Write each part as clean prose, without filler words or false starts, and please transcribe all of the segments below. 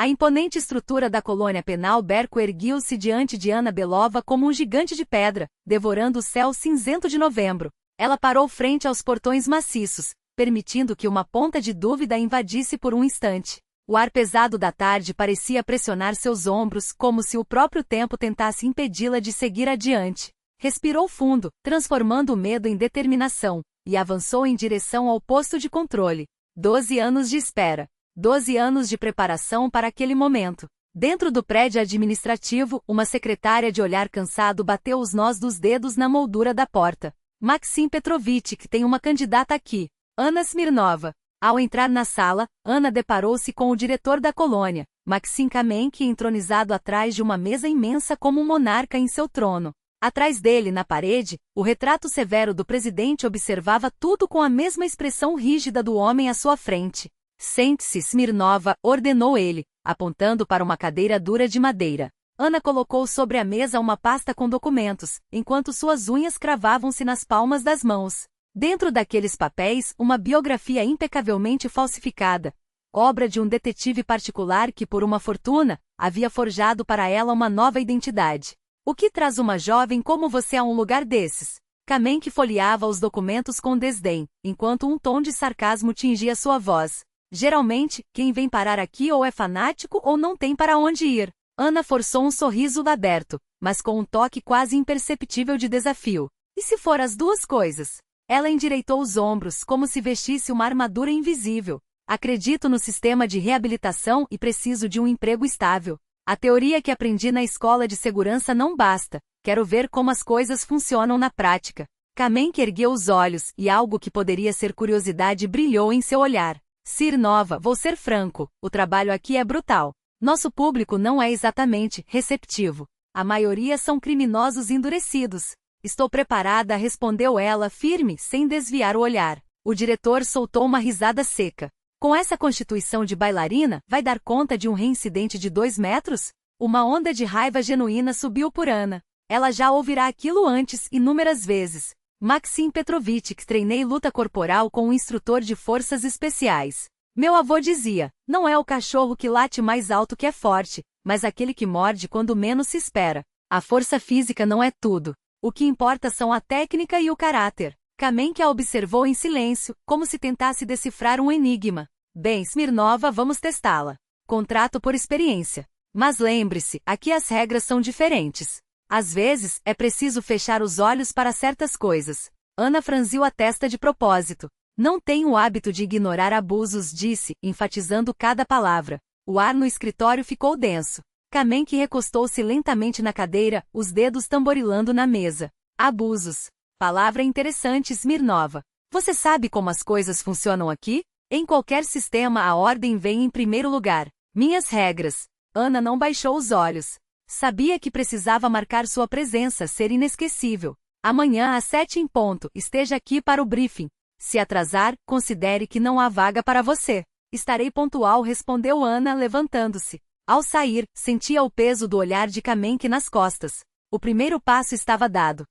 A imponente estrutura da colônia penal Berco erguiu-se diante de Anna Belova como um gigante de pedra, devorando o céu cinzento de novembro. Ela parou frente aos portões maciços, permitindo que uma ponta de dúvida a invadisse por um instante. O ar pesado da tarde parecia pressionar seus ombros, como se o próprio tempo tentasse impedi-la de seguir adiante. Respirou fundo, transformando o medo em determinação, e avançou em direção ao posto de controle. 12 anos de espera. 12 anos de preparação para aquele momento. Dentro do prédio administrativo, uma secretária de olhar cansado bateu os nós dos dedos na moldura da porta. Maxim Petrovitch, que tem uma candidata aqui. Anna Smirnova. Ao entrar na sala, Anna deparou-se com o diretor da colônia, Maxim Kamenki, entronizado atrás de uma mesa imensa como um monarca em seu trono. Atrás dele, na parede, o retrato severo do presidente observava tudo com a mesma expressão rígida do homem à sua frente. Sente-se, Smirnova, ordenou ele, apontando para uma cadeira dura de madeira. Anna colocou sobre a mesa uma pasta com documentos, enquanto suas unhas cravavam-se nas palmas das mãos. Dentro daqueles papéis, uma biografia impecavelmente falsificada, obra de um detetive particular que, por uma fortuna, havia forjado para ela uma nova identidade. O que traz uma jovem como você a um lugar desses? Kamenki folheava os documentos com desdém, enquanto um tom de sarcasmo tingia sua voz. Geralmente, quem vem parar aqui ou é fanático ou não tem para onde ir. Anna forçou um sorriso aberto, mas com um toque quase imperceptível de desafio. E se for as duas coisas? Ela endireitou os ombros, como se vestisse uma armadura invisível. Acredito no sistema de reabilitação e preciso de um emprego estável. A teoria que aprendi na escola de segurança não basta. Quero ver como as coisas funcionam na prática. Kamenki ergueu os olhos, e algo que poderia ser curiosidade brilhou em seu olhar. Smirnova, vou ser franco, o trabalho aqui é brutal. Nosso público não é exatamente receptivo. A maioria são criminosos endurecidos. Estou preparada, respondeu ela, firme, sem desviar o olhar. O diretor soltou uma risada seca. Com essa constituição de bailarina, vai dar conta de um reincidente de 2 metros? Uma onda de raiva genuína subiu por Anna. Ela já ouvirá aquilo antes, inúmeras vezes. Maxim Petrovitch, que treinei luta corporal com um instrutor de forças especiais. Meu avô dizia, não é o cachorro que late mais alto que é forte, mas aquele que morde quando menos se espera. A força física não é tudo. O que importa são a técnica e o caráter. Kamenki a observou em silêncio, como se tentasse decifrar um enigma. Bem, Smirnova, vamos testá-la. Contrato por experiência. Mas lembre-se, aqui as regras são diferentes. Às vezes, é preciso fechar os olhos para certas coisas. Anna franziu a testa de propósito. Não tenho o hábito de ignorar abusos, disse, enfatizando cada palavra. O ar no escritório ficou denso. Kamenki recostou-se lentamente na cadeira, os dedos tamborilando na mesa. Abusos. Palavra interessante, Smirnova. Você sabe como as coisas funcionam aqui? Em qualquer sistema a ordem vem em primeiro lugar. Minhas regras. Anna não baixou os olhos. Sabia que precisava marcar sua presença, ser inesquecível. Amanhã às 7 em ponto, esteja aqui para o briefing. Se atrasar, considere que não há vaga para você. Estarei pontual, respondeu Anna, levantando-se. Ao sair, sentia o peso do olhar de Kamenki nas costas. O primeiro passo estava dado.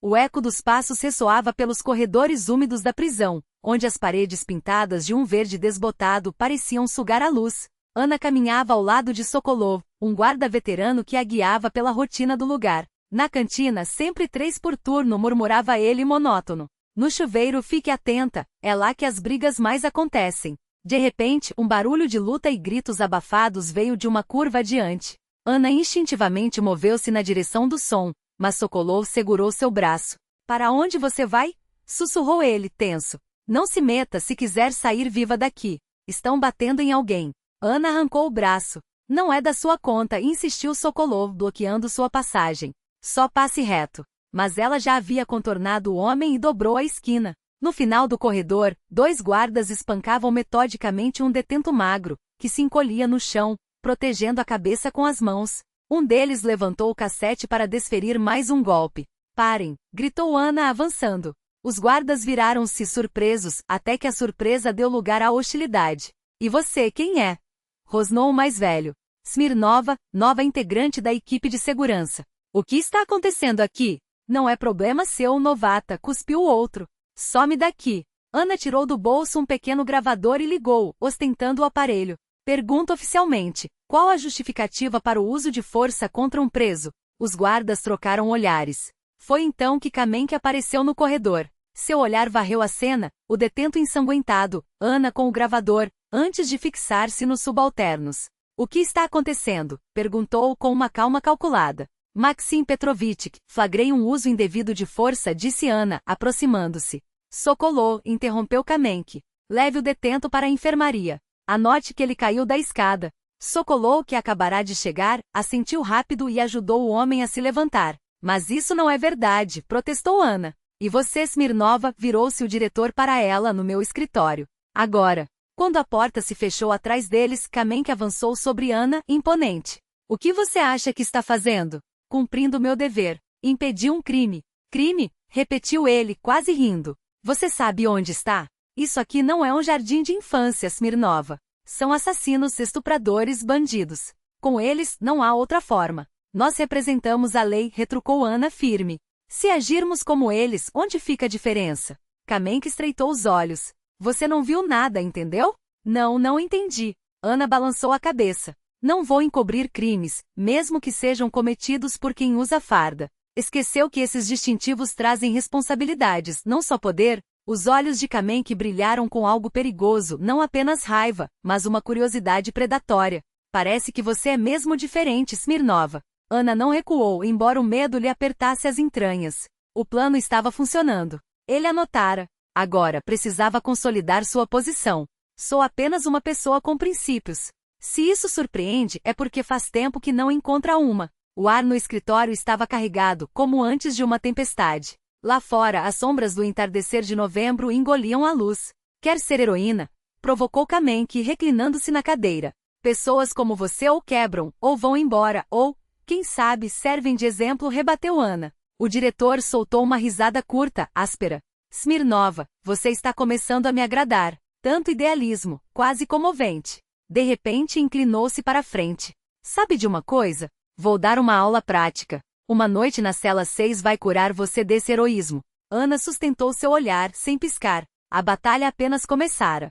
O eco dos passos ressoava pelos corredores úmidos da prisão, onde as paredes pintadas de um verde desbotado pareciam sugar a luz. Anna caminhava ao lado de Sokolov, um guarda veterano que a guiava pela rotina do lugar. Na cantina, sempre 3 por turno, murmurava ele monótono. No chuveiro, fique atenta, é lá que as brigas mais acontecem. De repente, um barulho de luta e gritos abafados veio de uma curva adiante. Anna instintivamente moveu-se na direção do som, mas Sokolov segurou seu braço. Para onde você vai? Sussurrou ele, tenso. Não se meta se quiser sair viva daqui. Estão batendo em alguém. Anna arrancou o braço. Não é da sua conta, insistiu Sokolov, bloqueando sua passagem. Só passe reto. Mas ela já havia contornado o homem e dobrou a esquina. No final do corredor, 2 guardas espancavam metodicamente um detento magro, que se encolhia no chão, protegendo a cabeça com as mãos. Um deles levantou o cassete para desferir mais um golpe. Parem! Gritou Anna avançando. Os guardas viraram-se surpresos, até que a surpresa deu lugar à hostilidade. E você, quem é? Rosnou o mais velho. Smirnova, nova integrante da equipe de segurança. O que está acontecendo aqui? Não é problema seu, novata, cuspiu o outro. Some daqui. Anna tirou do bolso um pequeno gravador e ligou, ostentando o aparelho. Pergunta oficialmente: qual a justificativa para o uso de força contra um preso? Os guardas trocaram olhares. Foi então que Kamenk apareceu no corredor. Seu olhar varreu a cena, o detento ensanguentado, Ana com o gravador, antes de fixar-se nos subalternos. O que está acontecendo? Perguntou com uma calma calculada. Maxim Petrovitch, flagrei um uso indevido de força, disse Ana, aproximando-se. Sokolov, interrompeu Kamenk. Leve o detento para a enfermaria. Anote que ele caiu da escada. Sokolov, que acabará de chegar, assentiu rápido e ajudou o homem a se levantar. Mas isso não é verdade, protestou Ana. E você, Smirnova, virou-se o diretor para ela no meu escritório. Agora. Quando a porta se fechou atrás deles, Kamenk avançou sobre Ana, imponente. O que você acha que está fazendo? Cumprindo meu dever. Impedi um crime. Crime? Repetiu ele, quase rindo. Você sabe onde está? Isso aqui não é um jardim de infância, Smirnova. São assassinos, estupradores, bandidos. Com eles, não há outra forma. Nós representamos a lei, retrucou Ana firme. Se agirmos como eles, onde fica a diferença? Kamenk estreitou os olhos. Você não viu nada, entendeu? Não entendi. Ana balançou a cabeça. Não vou encobrir crimes, mesmo que sejam cometidos por quem usa farda. Esqueceu que esses distintivos trazem responsabilidades, não só poder? Os olhos de Kamenk brilharam com algo perigoso, não apenas raiva, mas uma curiosidade predatória. Parece que você é mesmo diferente, Smirnova. Ana não recuou, embora o medo lhe apertasse as entranhas. O plano estava funcionando. Ele anotara. Agora, precisava consolidar sua posição. Sou apenas uma pessoa com princípios. Se isso surpreende, é porque faz tempo que não encontra uma. O ar no escritório estava carregado, como antes de uma tempestade. Lá fora, as sombras do entardecer de novembro engoliam a luz. Quer ser heroína? Provocou Kamenk, reclinando-se na cadeira. Pessoas como você ou quebram, ou vão embora, ou, quem sabe, servem de exemplo, rebateu Ana. O diretor soltou uma risada curta, áspera. Smirnova, você está começando a me agradar. Tanto idealismo, quase comovente. De repente inclinou-se para a frente. Sabe de uma coisa? Vou dar uma aula prática. Uma noite na cela 6 vai curar você desse heroísmo. Ana sustentou seu olhar, sem piscar. A batalha apenas começara.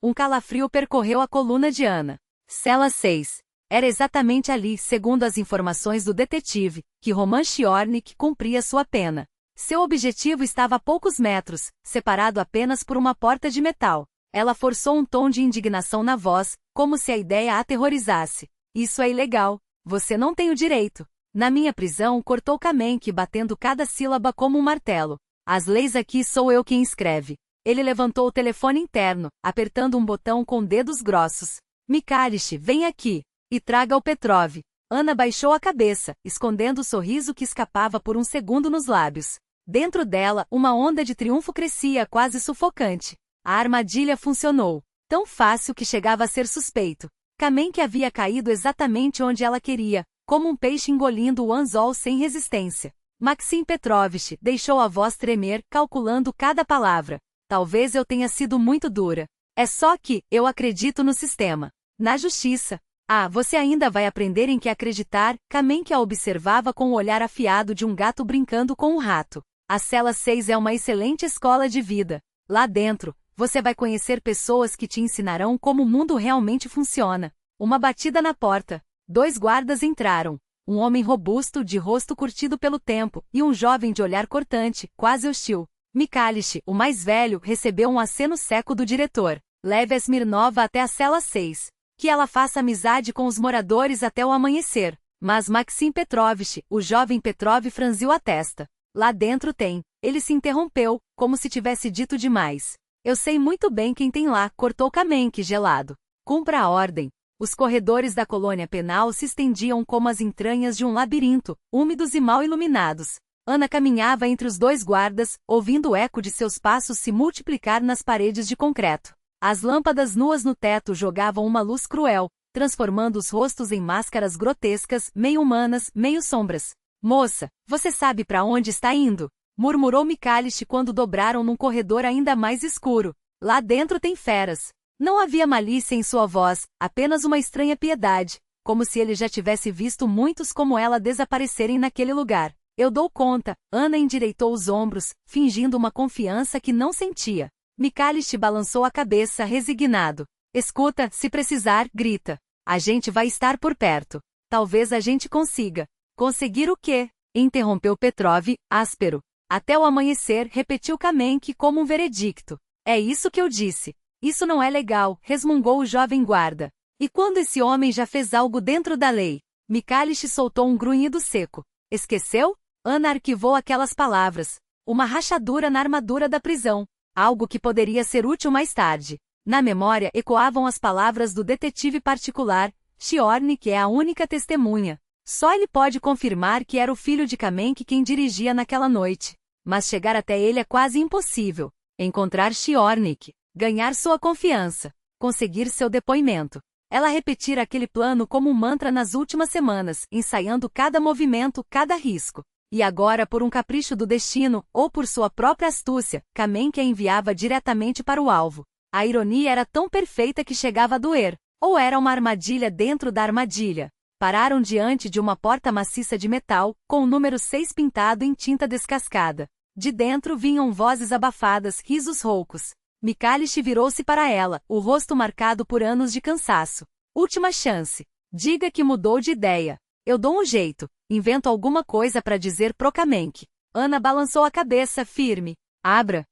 Um calafrio percorreu a coluna de Ana. Cela 6. Era exatamente ali, segundo as informações do detetive, que Roman Chiornik cumpria sua pena. Seu objetivo estava a poucos metros, separado apenas por uma porta de metal. Ela forçou um tom de indignação na voz, como se a ideia a aterrorizasse. Isso é ilegal. Você não tem o direito. Na minha prisão, cortou Kamenk, batendo cada sílaba como um martelo. As leis aqui sou eu quem escreve. Ele levantou o telefone interno, apertando um botão com dedos grossos. Mikhalich, vem aqui. E traga o Petrov. Ana baixou a cabeça, escondendo o sorriso que escapava por um segundo nos lábios. Dentro dela, uma onda de triunfo crescia, quase sufocante. A armadilha funcionou. Tão fácil que chegava a ser suspeito. Kamenk havia caído exatamente onde ela queria, como um peixe engolindo o anzol sem resistência. Maxim Petrovitch deixou a voz tremer, calculando cada palavra. Talvez eu tenha sido muito dura. É só que, eu acredito no sistema. Na justiça. Ah, você ainda vai aprender em que acreditar. Kamenk a observava com o olhar afiado de um gato brincando com um rato. A cela 6 é uma excelente escola de vida. Lá dentro, você vai conhecer pessoas que te ensinarão como o mundo realmente funciona. Uma batida na porta. 2 guardas entraram. Um homem robusto, de rosto curtido pelo tempo, e um jovem de olhar cortante, quase hostil. Mikhalich, o mais velho, recebeu um aceno seco do diretor. Leve a Smirnova até a cela 6. Que ela faça amizade com os moradores até o amanhecer. Mas Maxim Petrovitch, o jovem Petrov, franziu a testa. Lá dentro tem. Ele se interrompeu, como se tivesse dito demais. Eu sei muito bem quem tem lá, cortou Kamenk gelado. Cumpra a ordem. Os corredores da colônia penal se estendiam como as entranhas de um labirinto, úmidos e mal iluminados. Ana caminhava entre os 2 guardas, ouvindo o eco de seus passos se multiplicar nas paredes de concreto. As lâmpadas nuas no teto jogavam uma luz cruel, transformando os rostos em máscaras grotescas, meio humanas, meio sombras. Moça, você sabe para onde está indo? Murmurou Mikhalich quando dobraram num corredor ainda mais escuro. Lá dentro tem feras. Não havia malícia em sua voz, apenas uma estranha piedade, como se ele já tivesse visto muitos como ela desaparecerem naquele lugar. Eu dou conta. Ana endireitou os ombros, fingindo uma confiança que não sentia. Mikhalich balançou a cabeça, resignado. Escuta, se precisar, grita. A gente vai estar por perto. Talvez a gente consiga. Conseguir o quê? Interrompeu Petrov, áspero. Até o amanhecer, repetiu Kamenk como um veredicto. É isso que eu disse. Isso não é legal, resmungou o jovem guarda. E quando esse homem já fez algo dentro da lei? Mikhailish soltou um grunhido seco. Esqueceu? Ana arquivou aquelas palavras. Uma rachadura na armadura da prisão. Algo que poderia ser útil mais tarde. Na memória ecoavam as palavras do detetive particular, Chiorny, que é a única testemunha. Só ele pode confirmar que era o filho de Kamenk quem dirigia naquela noite. Mas chegar até ele é quase impossível. Encontrar Chiornik, ganhar sua confiança, conseguir seu depoimento. Ela repetira aquele plano como um mantra nas últimas semanas, ensaiando cada movimento, cada risco. E agora, por um capricho do destino, ou por sua própria astúcia, Kamenk a enviava diretamente para o alvo. A ironia era tão perfeita que chegava a doer. Ou era uma armadilha dentro da armadilha. Pararam diante de uma porta maciça de metal, com o número 6 pintado em tinta descascada. De dentro vinham vozes abafadas, risos roucos. Mikhailish virou-se para ela, o rosto marcado por anos de cansaço. Última chance. Diga que mudou de ideia. Eu dou um jeito. Invento alguma coisa para dizer pro Kamenk. Ana balançou a cabeça, firme. Abra.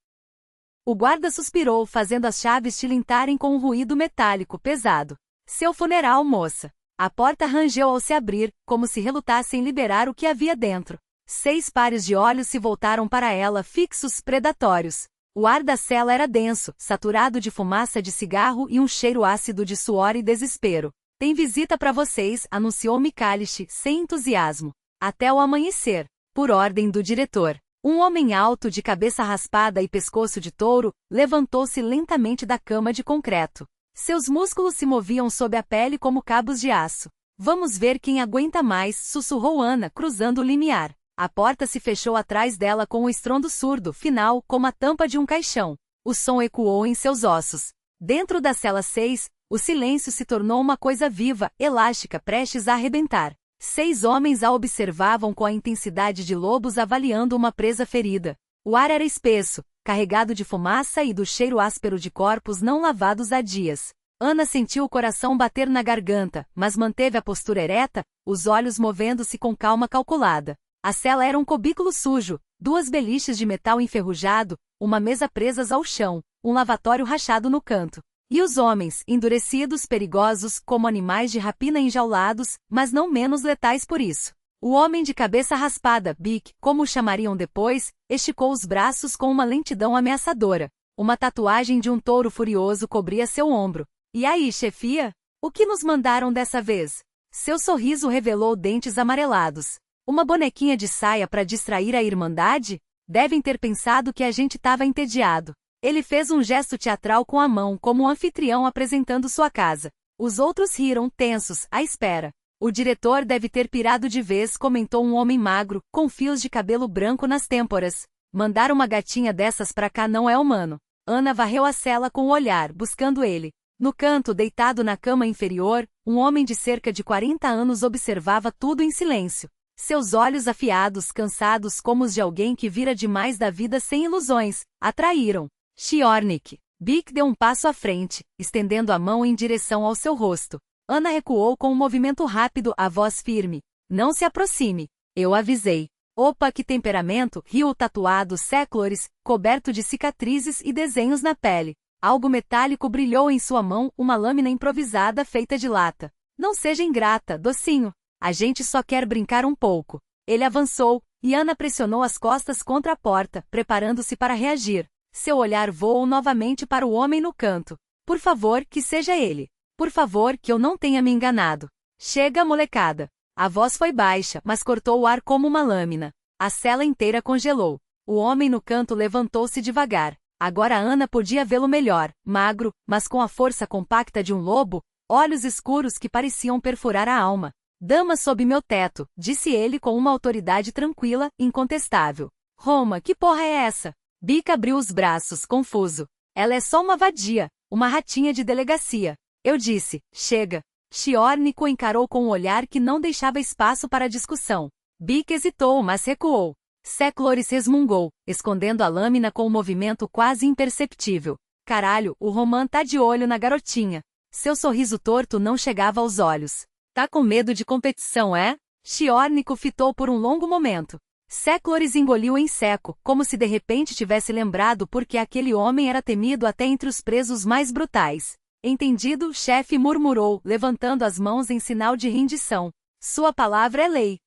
O guarda suspirou, fazendo as chaves tilintarem com um ruído metálico pesado. Seu funeral, moça. A porta rangeu ao se abrir, como se relutasse em liberar o que havia dentro. 6 pares de olhos se voltaram para ela, fixos, predatórios. O ar da cela era denso, saturado de fumaça de cigarro e um cheiro ácido de suor e desespero. Tem visita para vocês, anunciou Mikhailish, sem entusiasmo. Até o amanhecer. Por ordem do diretor. Um homem alto, de cabeça raspada e pescoço de touro, levantou-se lentamente da cama de concreto. Seus músculos se moviam sob a pele como cabos de aço. Vamos ver quem aguenta mais, sussurrou Ana, cruzando o limiar. A porta se fechou atrás dela com um estrondo surdo, final, como a tampa de um caixão. O som ecoou em seus ossos. Dentro da cela 6, o silêncio se tornou uma coisa viva, elástica, prestes a arrebentar. 6 homens a observavam com a intensidade de lobos avaliando uma presa ferida. O ar era espesso, carregado de fumaça e do cheiro áspero de corpos não lavados há dias. Ana sentiu o coração bater na garganta, mas manteve a postura ereta, os olhos movendo-se com calma calculada. A cela era um cubículo sujo, 2 beliches de metal enferrujado, uma mesa presas ao chão, um lavatório rachado no canto. E os homens, endurecidos, perigosos, como animais de rapina enjaulados, mas não menos letais por isso. O homem de cabeça raspada, Bic, como o chamariam depois, esticou os braços com uma lentidão ameaçadora. Uma tatuagem de um touro furioso cobria seu ombro. E aí, chefia? O que nos mandaram dessa vez? Seu sorriso revelou dentes amarelados. Uma bonequinha de saia para distrair a irmandade? Devem ter pensado que a gente estava entediado. Ele fez um gesto teatral com a mão, como um anfitrião apresentando sua casa. Os outros riram, tensos, à espera. O diretor deve ter pirado de vez, comentou um homem magro, com fios de cabelo branco nas têmporas. Mandar uma gatinha dessas pra cá não é humano. Ana varreu a cela com o olhar, buscando ele. No canto, deitado na cama inferior, um homem de cerca de 40 anos observava tudo em silêncio. Seus olhos afiados, cansados como os de alguém que vira demais da vida sem ilusões, atraíram. Chiornik. Bic deu um passo à frente, estendendo a mão em direção ao seu rosto. Ana recuou com um movimento rápido, a voz firme. Não se aproxime. Eu avisei. Opa, que temperamento, riu o tatuado Séclores, coberto de cicatrizes e desenhos na pele. Algo metálico brilhou em sua mão, uma lâmina improvisada feita de lata. Não seja ingrata, docinho. A gente só quer brincar um pouco. Ele avançou, e Ana pressionou as costas contra a porta, preparando-se para reagir. Seu olhar voou novamente para o homem no canto. Por favor, que seja ele. Por favor, que eu não tenha me enganado. Chega, molecada. A voz foi baixa, mas cortou o ar como uma lâmina. A cela inteira congelou. O homem no canto levantou-se devagar. Agora Ana podia vê-lo melhor, magro, mas com a força compacta de um lobo, olhos escuros que pareciam perfurar a alma. Dama sob meu teto, disse ele com uma autoridade tranquila, incontestável. Roma, que porra é essa? Bic abriu os braços, confuso. Ela é só uma vadia, uma ratinha de delegacia. Eu disse, chega. Chiornik o encarou com um olhar que não deixava espaço para discussão. Bic hesitou, mas recuou. Séclores resmungou, escondendo a lâmina com um movimento quase imperceptível. Caralho, o Roman tá de olho na garotinha. Seu sorriso torto não chegava aos olhos. Tá com medo de competição, é? Shiornik o fitou por um longo momento. Séclores engoliu em seco, como se de repente tivesse lembrado porque aquele homem era temido até entre os presos mais brutais. Entendido, o chefe murmurou, levantando as mãos em sinal de rendição. Sua palavra é lei.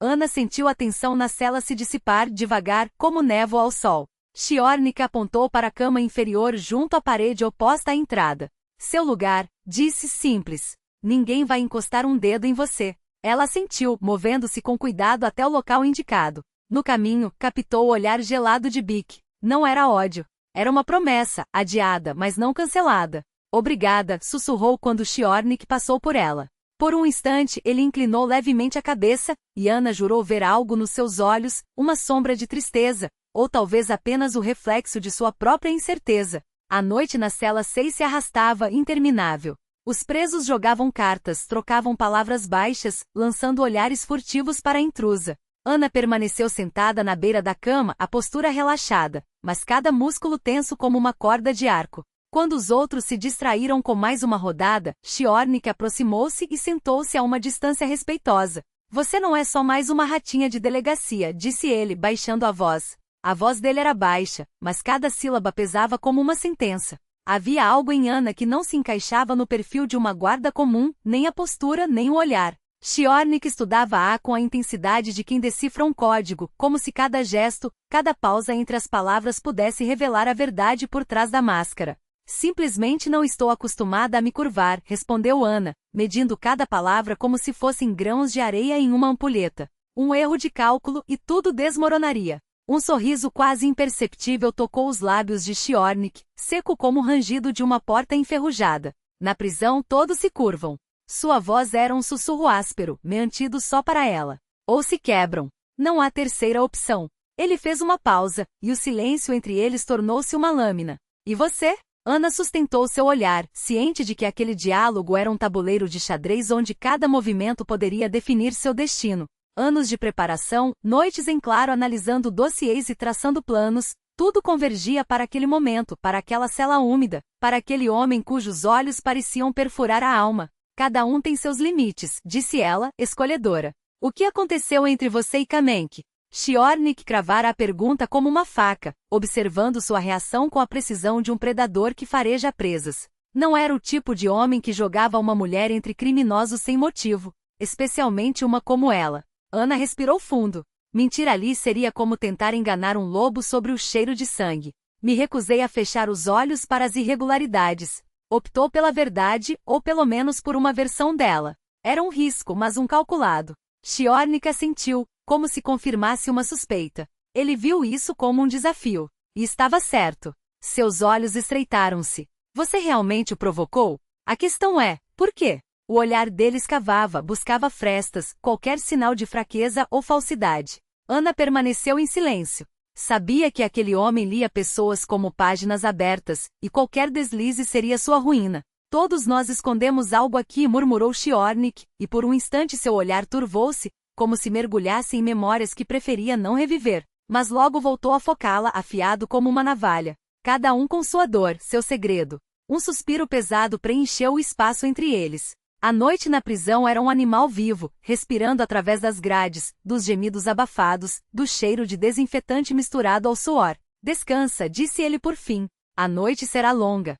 Ana sentiu a tensão na cela se dissipar devagar, como névoa ao sol. Shiornik apontou para a cama inferior junto à parede oposta à entrada. Seu lugar, disse simples. Ninguém vai encostar um dedo em você. Ela assentiu, movendo-se com cuidado até o local indicado. No caminho, captou o olhar gelado de Bic. Não era ódio. Era uma promessa, adiada, mas não cancelada. Obrigada, sussurrou quando Shiornik passou por ela. Por um instante, ele inclinou levemente a cabeça, e Ana jurou ver algo nos seus olhos, uma sombra de tristeza, ou talvez apenas o reflexo de sua própria incerteza. A noite na cela 6 se arrastava interminável. Os presos jogavam cartas, trocavam palavras baixas, lançando olhares furtivos para a intrusa. Ana permaneceu sentada na beira da cama, a postura relaxada, mas cada músculo tenso como uma corda de arco. Quando os outros se distraíram com mais uma rodada, Shiornik aproximou-se e sentou-se a uma distância respeitosa. Você não é só mais uma ratinha de delegacia, disse ele, baixando a voz. A voz dele era baixa, mas cada sílaba pesava como uma sentença. Havia algo em Ana que não se encaixava no perfil de uma guarda comum, nem a postura, nem o olhar. Shiornik estudava-a com a intensidade de quem decifra um código, como se cada gesto, cada pausa entre as palavras pudesse revelar a verdade por trás da máscara. Simplesmente não estou acostumada a me curvar, respondeu Ana, medindo cada palavra como se fossem grãos de areia em uma ampulheta. Um erro de cálculo e tudo desmoronaria. Um sorriso quase imperceptível tocou os lábios de Shiornik, seco como o rangido de uma porta enferrujada. Na prisão todos se curvam. Sua voz era um sussurro áspero, mantido só para ela. Ou se quebram. Não há terceira opção. Ele fez uma pausa, e o silêncio entre eles tornou-se uma lâmina. E você? Ana sustentou seu olhar, ciente de que aquele diálogo era um tabuleiro de xadrez onde cada movimento poderia definir seu destino. Anos de preparação, noites em claro analisando dossiês e traçando planos, tudo convergia para aquele momento, para aquela cela úmida, para aquele homem cujos olhos pareciam perfurar a alma. Cada um tem seus limites, disse ela, escolhedora. O que aconteceu entre você e Kamenk? Shiornik cravara a pergunta como uma faca, observando sua reação com a precisão de um predador que fareja presas. Não era o tipo de homem que jogava uma mulher entre criminosos sem motivo, especialmente uma como ela. Ana respirou fundo. Mentir ali seria como tentar enganar um lobo sobre o cheiro de sangue. Me recusei a fechar os olhos para as irregularidades. Optou pela verdade, ou pelo menos por uma versão dela. Era um risco, mas um calculado. Shiornik assentiu, como se confirmasse uma suspeita. Ele viu isso como um desafio. E estava certo. Seus olhos estreitaram-se. Você realmente o provocou? A questão é, por quê? O olhar dele escavava, buscava frestas, qualquer sinal de fraqueza ou falsidade. Ana permaneceu em silêncio. Sabia que aquele homem lia pessoas como páginas abertas, e qualquer deslize seria sua ruína. Todos nós escondemos algo aqui, murmurou Shiornik, e por um instante seu olhar turvou-se, como se mergulhasse em memórias que preferia não reviver. Mas logo voltou a focá-la, afiado como uma navalha. Cada um com sua dor, seu segredo. Um suspiro pesado preencheu o espaço entre eles. A noite na prisão era um animal vivo, respirando através das grades, dos gemidos abafados, do cheiro de desinfetante misturado ao suor. Descansa, disse ele por fim. A noite será longa.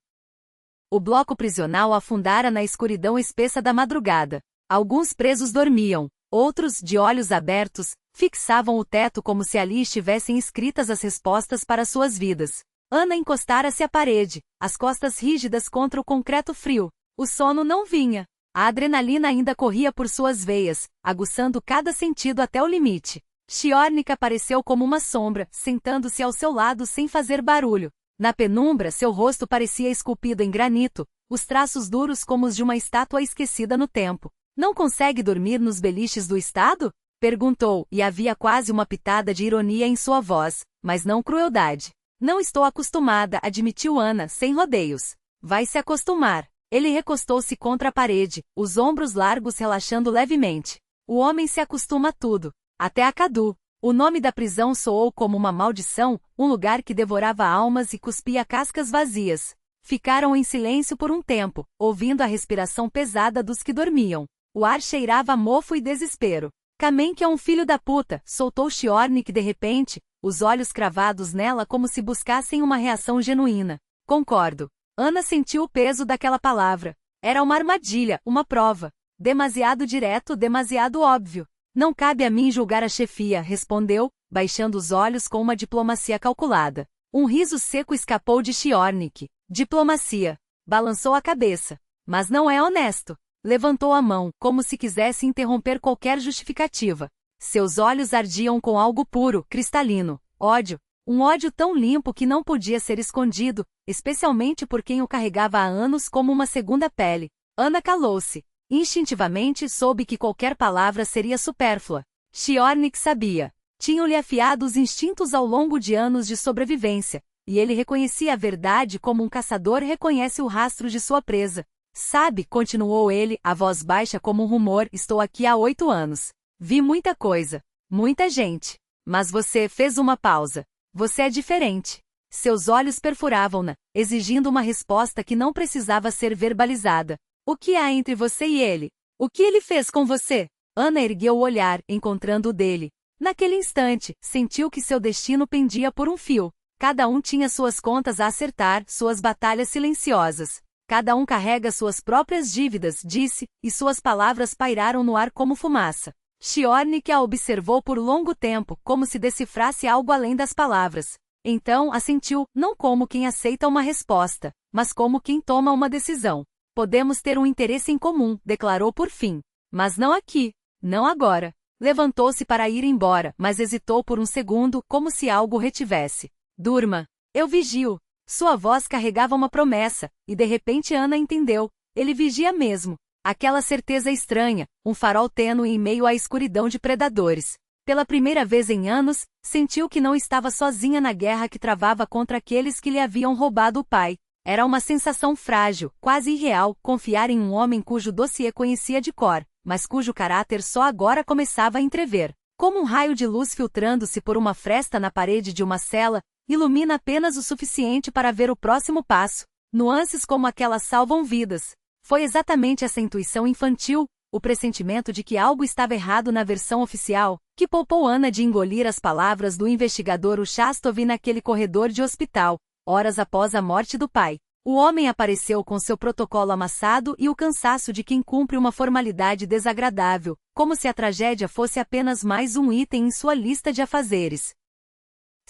O bloco prisional afundara na escuridão espessa da madrugada. Alguns presos dormiam. Outros, de olhos abertos, fixavam o teto como se ali estivessem escritas as respostas para suas vidas. Ana encostara-se à parede, as costas rígidas contra o concreto frio. O sono não vinha. A adrenalina ainda corria por suas veias, aguçando cada sentido até o limite. Shiornik apareceu como uma sombra, sentando-se ao seu lado sem fazer barulho. Na penumbra, seu rosto parecia esculpido em granito, os traços duros como os de uma estátua esquecida no tempo. Não consegue dormir nos beliches do Estado? Perguntou, e havia quase uma pitada de ironia em sua voz, mas não crueldade. Não estou acostumada, admitiu Ana, sem rodeios. Vai se acostumar. Ele recostou-se contra a parede, os ombros largos relaxando levemente. O homem se acostuma a tudo, até a Cadu. O nome da prisão soou como uma maldição, um lugar que devorava almas e cuspia cascas vazias. Ficaram em silêncio por um tempo, ouvindo a respiração pesada dos que dormiam. O ar cheirava a mofo e desespero. Kamenk é um filho da puta, soltou Shiornik de repente, os olhos cravados nela como se buscassem uma reação genuína. Concordo. Ana sentiu o peso daquela palavra. Era uma armadilha, uma prova. Demasiado direto, demasiado óbvio. Não cabe a mim julgar a chefia, respondeu, baixando os olhos com uma diplomacia calculada. Um riso seco escapou de Shiornik. Diplomacia. Balançou a cabeça. Mas não é honesto. Levantou a mão, como se quisesse interromper qualquer justificativa. Seus olhos ardiam com algo puro, cristalino. Ódio. Um ódio tão limpo que não podia ser escondido, especialmente por quem o carregava há anos como uma segunda pele. Ana calou-se. Instintivamente soube que qualquer palavra seria supérflua. Shiornik sabia. Tinham-lhe afiado os instintos ao longo de anos de sobrevivência, e ele reconhecia a verdade como um caçador reconhece o rastro de sua presa. Sabe, continuou ele, a voz baixa como um rumor, estou aqui há 8 anos. Vi muita coisa. Muita gente. Mas você fez uma pausa. Você é diferente. Seus olhos perfuravam-na, exigindo uma resposta que não precisava ser verbalizada. O que há entre você e ele? O que ele fez com você? Ana ergueu o olhar, encontrando o dele. Naquele instante, sentiu que seu destino pendia por um fio. Cada um tinha suas contas a acertar, suas batalhas silenciosas. Cada um carrega suas próprias dívidas, disse, e suas palavras pairaram no ar como fumaça. Shiornik a observou por longo tempo, como se decifrasse algo além das palavras. Então assentiu, não como quem aceita uma resposta, mas como quem toma uma decisão. Podemos ter um interesse em comum, declarou por fim. Mas não aqui. Não agora. Levantou-se para ir embora, mas hesitou por um segundo, como se algo o retivesse. Durma. Eu vigio. Sua voz carregava uma promessa, e de repente Ana entendeu. Ele vigia mesmo. Aquela certeza estranha, um farol tênue em meio à escuridão de predadores. Pela primeira vez em anos, sentiu que não estava sozinha na guerra que travava contra aqueles que lhe haviam roubado o pai. Era uma sensação frágil, quase irreal, confiar em um homem cujo dossiê conhecia de cor, mas cujo caráter só agora começava a entrever. Como um raio de luz filtrando-se por uma fresta na parede de uma cela, ilumina apenas o suficiente para ver o próximo passo. Nuances como aquela salvam vidas. Foi exatamente essa intuição infantil, o pressentimento de que algo estava errado na versão oficial, que poupou Ana de engolir as palavras do investigador Uchastov naquele corredor de hospital, horas após a morte do pai. O homem apareceu com seu protocolo amassado e o cansaço de quem cumpre uma formalidade desagradável, como se a tragédia fosse apenas mais um item em sua lista de afazeres.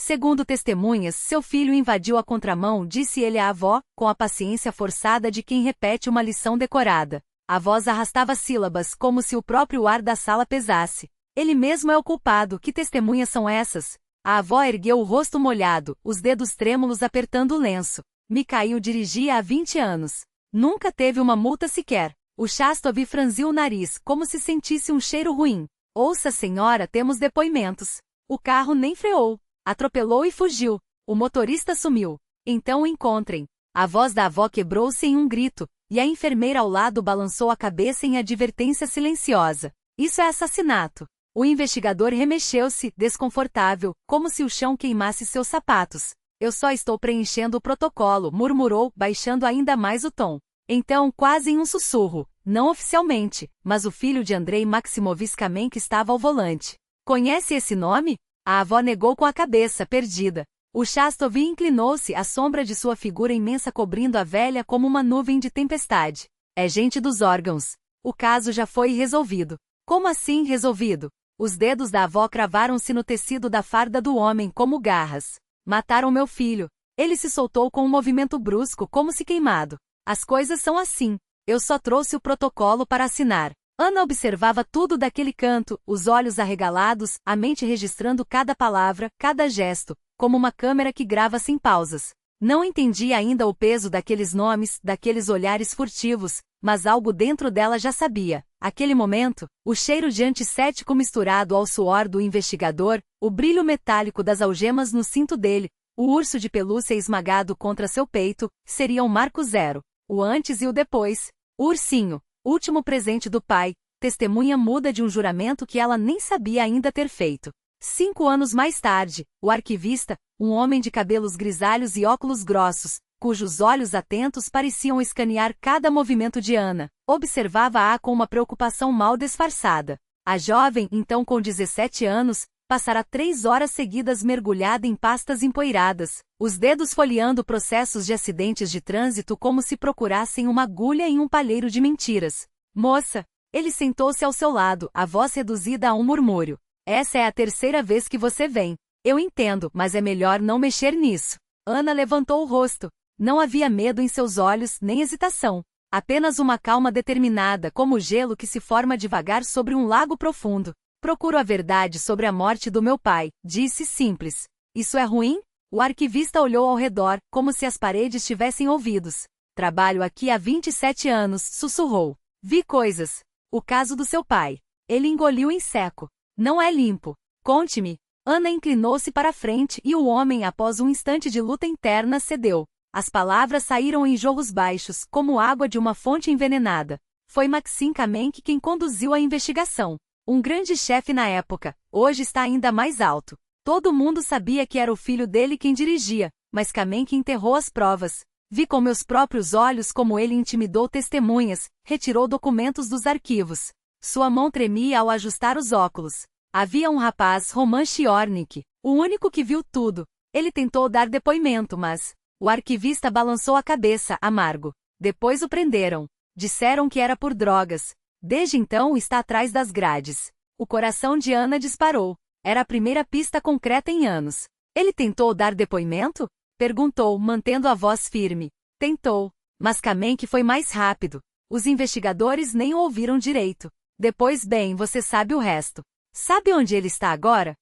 Segundo testemunhas, seu filho invadiu a contramão, disse ele à avó, com a paciência forçada de quem repete uma lição decorada. A voz arrastava sílabas, como se o próprio ar da sala pesasse. Ele mesmo é o culpado, que testemunhas são essas? A avó ergueu o rosto molhado, os dedos trêmulos apertando o lenço. Mikhail dirigia há 20 anos. Nunca teve uma multa sequer. O Chastov franziu o nariz, como se sentisse um cheiro ruim. Ouça, senhora, temos depoimentos. O carro nem freou. Atropelou e fugiu. O motorista sumiu. Então o encontrem. A voz da avó quebrou-se em um grito, e a enfermeira ao lado balançou a cabeça em advertência silenciosa. Isso é assassinato. O investigador remexeu-se, desconfortável, como se o chão queimasse seus sapatos. Eu só estou preenchendo o protocolo, murmurou, baixando ainda mais o tom. Então, quase em um sussurro, não oficialmente, mas o filho de Andrei Maximovich Kamenk estava ao volante. Conhece esse nome? A avó negou com a cabeça, perdida. O Chastov inclinou-se, a sombra de sua figura imensa cobrindo a velha como uma nuvem de tempestade. É gente dos órgãos. O caso já foi resolvido. Como assim resolvido? Os dedos da avó cravaram-se no tecido da farda do homem como garras. Mataram meu filho. Ele se soltou com um movimento brusco, como se queimado. As coisas são assim. Eu só trouxe o protocolo para assinar. Ana observava tudo daquele canto, os olhos arregalados, a mente registrando cada palavra, cada gesto, como uma câmera que grava sem pausas. Não entendia ainda o peso daqueles nomes, daqueles olhares furtivos, mas algo dentro dela já sabia. Aquele momento, o cheiro de antisséptico misturado ao suor do investigador, o brilho metálico das algemas no cinto dele, o urso de pelúcia esmagado contra seu peito, seriam marco zero. O antes e o depois. O ursinho. Último presente do pai, testemunha muda de um juramento que ela nem sabia ainda ter feito. 5 anos mais tarde, o arquivista, um homem de cabelos grisalhos e óculos grossos, cujos olhos atentos pareciam escanear cada movimento de Ana, observava-a com uma preocupação mal disfarçada. A jovem, então com 17 anos, passara 3 horas seguidas mergulhada em pastas empoeiradas, os dedos folheando processos de acidentes de trânsito como se procurassem uma agulha em um palheiro de mentiras. Moça! Ele sentou-se ao seu lado, a voz reduzida a um murmúrio. Essa é a 3ª vez que você vem. Eu entendo, mas é melhor não mexer nisso. Ana levantou o rosto. Não havia medo em seus olhos, nem hesitação. Apenas uma calma determinada, como o gelo que se forma devagar sobre um lago profundo. Procuro a verdade sobre a morte do meu pai, disse simples. Isso é ruim? O arquivista olhou ao redor, como se as paredes tivessem ouvidos. Trabalho aqui há 27 anos, sussurrou. Vi coisas. O caso do seu pai. Ele engoliu em seco. Não é limpo. Conte-me. Ana inclinou-se para a frente e o homem, após um instante de luta interna, cedeu. As palavras saíram em jorros baixos, como água de uma fonte envenenada. Foi Maxim Kamenk quem conduziu a investigação. Um grande chefe na época, hoje está ainda mais alto. Todo mundo sabia que era o filho dele quem dirigia, mas Kamenk enterrou as provas. Vi com meus próprios olhos como ele intimidou testemunhas, retirou documentos dos arquivos. Sua mão tremia ao ajustar os óculos. Havia um rapaz, Roman Chiornik, o único que viu tudo. Ele tentou dar depoimento, mas... O arquivista balançou a cabeça, amargo. Depois o prenderam. Disseram que era por drogas. Desde então está atrás das grades. O coração de Ana disparou. Era a primeira pista concreta em anos. Ele tentou dar depoimento? Perguntou, mantendo a voz firme. Tentou. Mas Kamenk foi mais rápido. Os investigadores nem o ouviram direito. Depois, bem, você sabe o resto. Sabe onde ele está agora?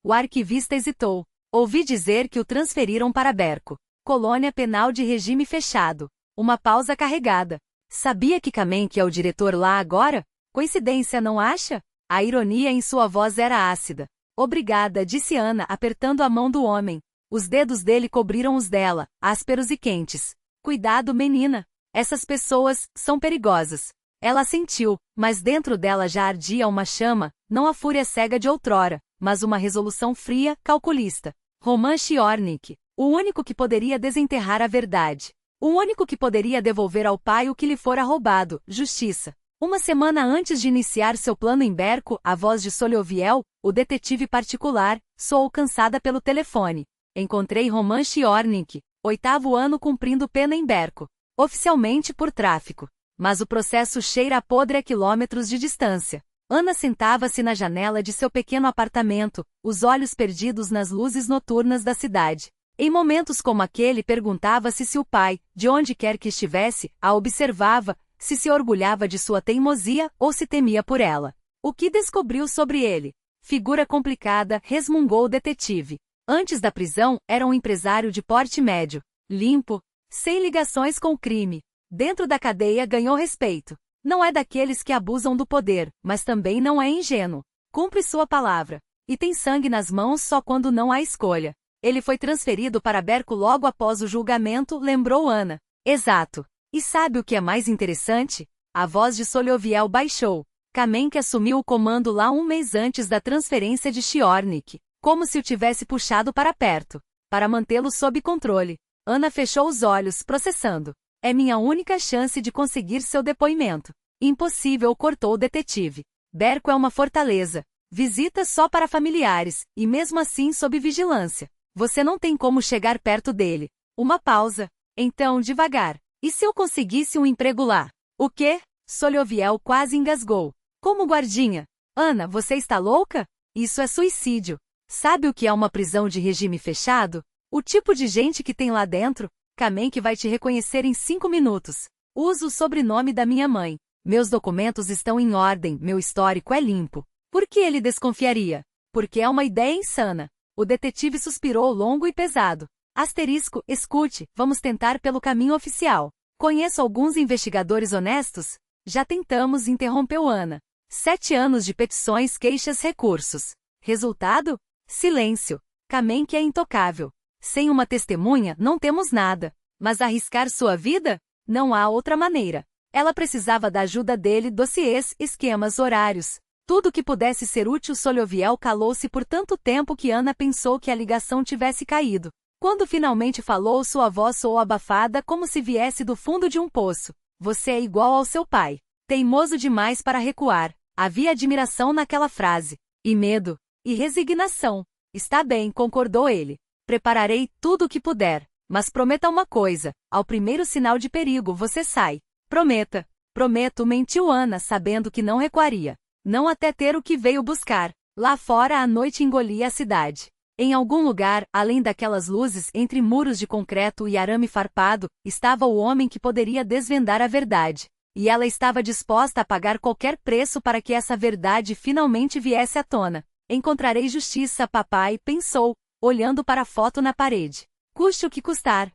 O arquivista hesitou. Ouvi dizer que o transferiram para Berco, colônia penal de regime fechado. Uma pausa carregada. Sabia que Kamenk é o diretor lá agora? Coincidência, não acha? A ironia em sua voz era ácida. Obrigada, disse Ana, apertando a mão do homem. Os dedos dele cobriram os dela, ásperos e quentes. Cuidado, menina. Essas pessoas são perigosas. Ela sentiu, mas dentro dela já ardia uma chama, não a fúria cega de outrora, mas uma resolução fria, calculista. Roman Chiornik, o único que poderia desenterrar a verdade. O único que poderia devolver ao pai o que lhe fora roubado, justiça. Uma semana antes de iniciar seu plano em Berco, a voz de Solioviel, o detetive particular, soou cansada pelo telefone. Encontrei Roman Chiornik, 8º ano cumprindo pena em Berco. Oficialmente por tráfico. Mas o processo cheira a podre a quilômetros de distância. Ana sentava-se na janela de seu pequeno apartamento, os olhos perdidos nas luzes noturnas da cidade. Em momentos como aquele perguntava-se se o pai, de onde quer que estivesse, a observava, se orgulhava de sua teimosia ou se temia por ela. O que descobriu sobre ele? Figura complicada, resmungou o detetive. Antes da prisão, era um empresário de porte médio, limpo, sem ligações com o crime. Dentro da cadeia ganhou respeito. Não é daqueles que abusam do poder, mas também não é ingênuo. Cumpre sua palavra. E tem sangue nas mãos só quando não há escolha. Ele foi transferido para Berco logo após o julgamento, lembrou Ana. Exato. E sabe o que é mais interessante? A voz de Solioviel baixou. Kamenk assumiu o comando lá um mês antes da transferência de Chiornik, como se o tivesse puxado para perto, para mantê-lo sob controle. Ana fechou os olhos, processando. É minha única chance de conseguir seu depoimento. Impossível, cortou o detetive. Berco é uma fortaleza. Visita só para familiares, e mesmo assim sob vigilância. Você não tem como chegar perto dele. Uma pausa. Então, devagar. E se eu conseguisse um emprego lá? O quê? Solioviel quase engasgou. Como guardinha? Ana, você está louca? Isso é suicídio. Sabe o que é uma prisão de regime fechado? O tipo de gente que tem lá dentro? Kamenk vai te reconhecer em 5 minutos. Uso o sobrenome da minha mãe. Meus documentos estão em ordem, meu histórico é limpo. Por que ele desconfiaria? Porque é uma ideia insana. O detetive suspirou longo e pesado. Asterisco, escute, vamos tentar pelo caminho oficial. Conheço alguns investigadores honestos? Já tentamos, interrompeu Ana. 7 anos de petições, queixas, recursos. Resultado? Silêncio. Kamenk é intocável. Sem uma testemunha, não temos nada. Mas arriscar sua vida? Não há outra maneira. Ela precisava da ajuda dele, dossiês, esquemas, horários. Tudo que pudesse ser útil. Solioviel calou-se por tanto tempo que Ana pensou que a ligação tivesse caído. Quando finalmente falou, sua voz soou abafada como se viesse do fundo de um poço. Você é igual ao seu pai. Teimoso demais para recuar. Havia admiração naquela frase. E medo. E resignação. Está bem, concordou ele. Prepararei tudo o que puder. Mas prometa uma coisa. Ao primeiro sinal de perigo você sai. Prometa. Prometo, mentiu Ana, sabendo que não recuaria. Não até ter o que veio buscar. Lá fora a noite engolia a cidade. Em algum lugar, além daquelas luzes, entre muros de concreto e arame farpado, estava o homem que poderia desvendar a verdade. E ela estava disposta a pagar qualquer preço para que essa verdade finalmente viesse à tona. Encontrarei justiça, papai, pensou, olhando para a foto na parede. Custe o que custar.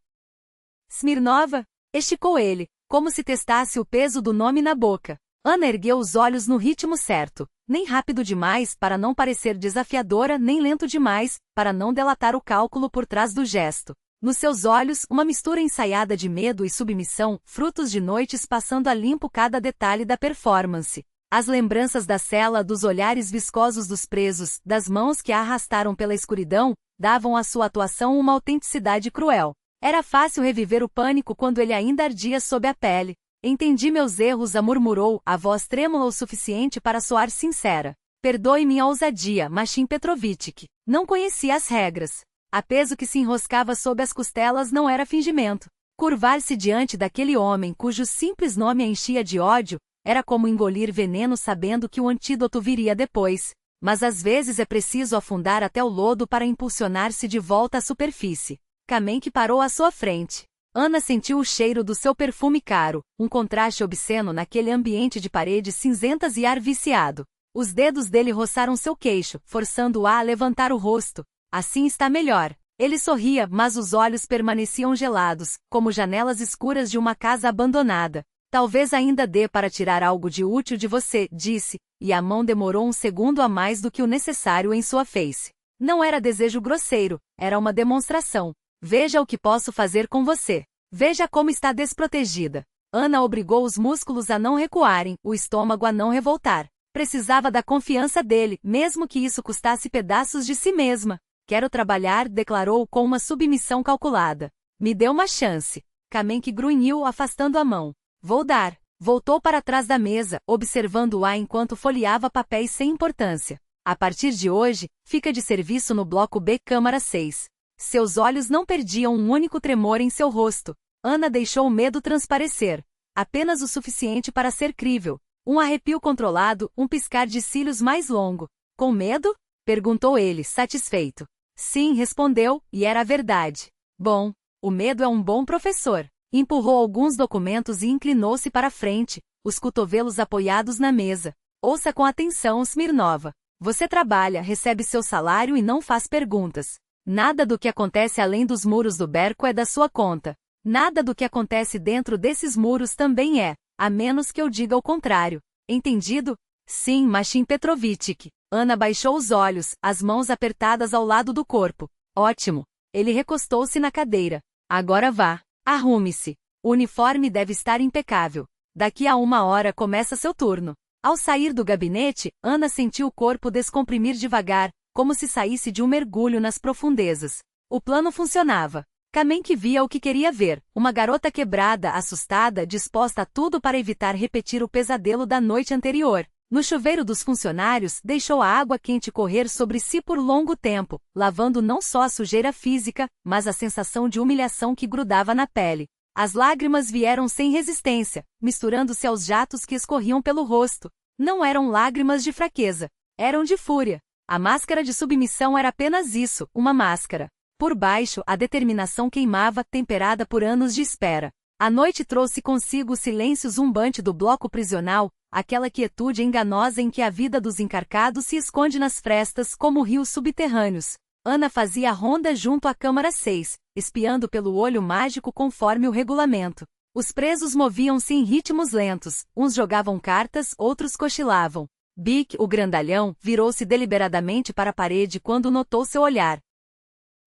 Smirnova? Esticou ele, como se testasse o peso do nome na boca. Ana ergueu os olhos no ritmo certo, nem rápido demais para não parecer desafiadora, nem lento demais para não delatar o cálculo por trás do gesto. Nos seus olhos, uma mistura ensaiada de medo e submissão, frutos de noites passando a limpo cada detalhe da performance. As lembranças da cela, dos olhares viscosos dos presos, das mãos que a arrastaram pela escuridão, davam à sua atuação uma autenticidade cruel. Era fácil reviver o pânico quando ele ainda ardia sob a pele. Entendi meus erros, a murmurou, a voz trêmula o suficiente para soar sincera. Perdoe minha ousadia, Machim Petrovitch. Não conhecia as regras. A peso que se enroscava sob as costelas não era fingimento. Curvar-se diante daquele homem cujo simples nome a enchia de ódio, era como engolir veneno sabendo que o antídoto viria depois. Mas às vezes é preciso afundar até o lodo para impulsionar-se de volta à superfície. Kamenk parou à sua frente. Ana sentiu o cheiro do seu perfume caro, um contraste obsceno naquele ambiente de paredes cinzentas e ar viciado. Os dedos dele roçaram seu queixo, forçando-a a levantar o rosto. Assim está melhor. Ele sorria, mas os olhos permaneciam gelados, como janelas escuras de uma casa abandonada. Talvez ainda dê para tirar algo de útil de você, disse, e a mão demorou um segundo a mais do que o necessário em sua face. Não era desejo grosseiro, era uma demonstração. Veja o que posso fazer com você. Veja como está desprotegida. Ana obrigou os músculos a não recuarem, o estômago a não revoltar. Precisava da confiança dele, mesmo que isso custasse pedaços de si mesma. Quero trabalhar, declarou com uma submissão calculada. Me dê uma chance. Kamenk grunhiu, afastando a mão. Vou dar. Voltou para trás da mesa, observando-a enquanto folheava papéis sem importância. A partir de hoje, fica de serviço no bloco B, Câmara 6. Seus olhos não perdiam um único tremor em seu rosto. Ana deixou o medo transparecer. Apenas o suficiente para ser crível. Um arrepio controlado, um piscar de cílios mais longo. Com medo? Perguntou ele, satisfeito. Sim, respondeu, e era a verdade. Bom, o medo é um bom professor. Empurrou alguns documentos e inclinou-se para a frente, os cotovelos apoiados na mesa. Ouça com atenção, Smirnova. Você trabalha, recebe seu salário e não faz perguntas. Nada do que acontece além dos muros do Berco é da sua conta. Nada do que acontece dentro desses muros também é, a menos que eu diga o contrário. Entendido? Sim, Machim Petrovitch. Ana baixou os olhos, as mãos apertadas ao lado do corpo. Ótimo. Ele recostou-se na cadeira. Agora vá. Arrume-se. O uniforme deve estar impecável. Daqui a 1 hora começa seu turno. Ao sair do gabinete, Ana sentiu o corpo descomprimir devagar, como se saísse de um mergulho nas profundezas. O plano funcionava. Kamenk via o que queria ver, uma garota quebrada, assustada, disposta a tudo para evitar repetir o pesadelo da noite anterior. No chuveiro dos funcionários, deixou a água quente correr sobre si por longo tempo, lavando não só a sujeira física, mas a sensação de humilhação que grudava na pele. As lágrimas vieram sem resistência, misturando-se aos jatos que escorriam pelo rosto. Não eram lágrimas de fraqueza, eram de fúria. A máscara de submissão era apenas isso, uma máscara. Por baixo, a determinação queimava, temperada por anos de espera. A noite trouxe consigo o silêncio zumbante do bloco prisional, aquela quietude enganosa em que a vida dos encarcados se esconde nas frestas como rios subterrâneos. Ana fazia a ronda junto à Câmara 6, espiando pelo olho mágico conforme o regulamento. Os presos moviam-se em ritmos lentos, uns jogavam cartas, outros cochilavam. Bic, o grandalhão, virou-se deliberadamente para a parede quando notou seu olhar.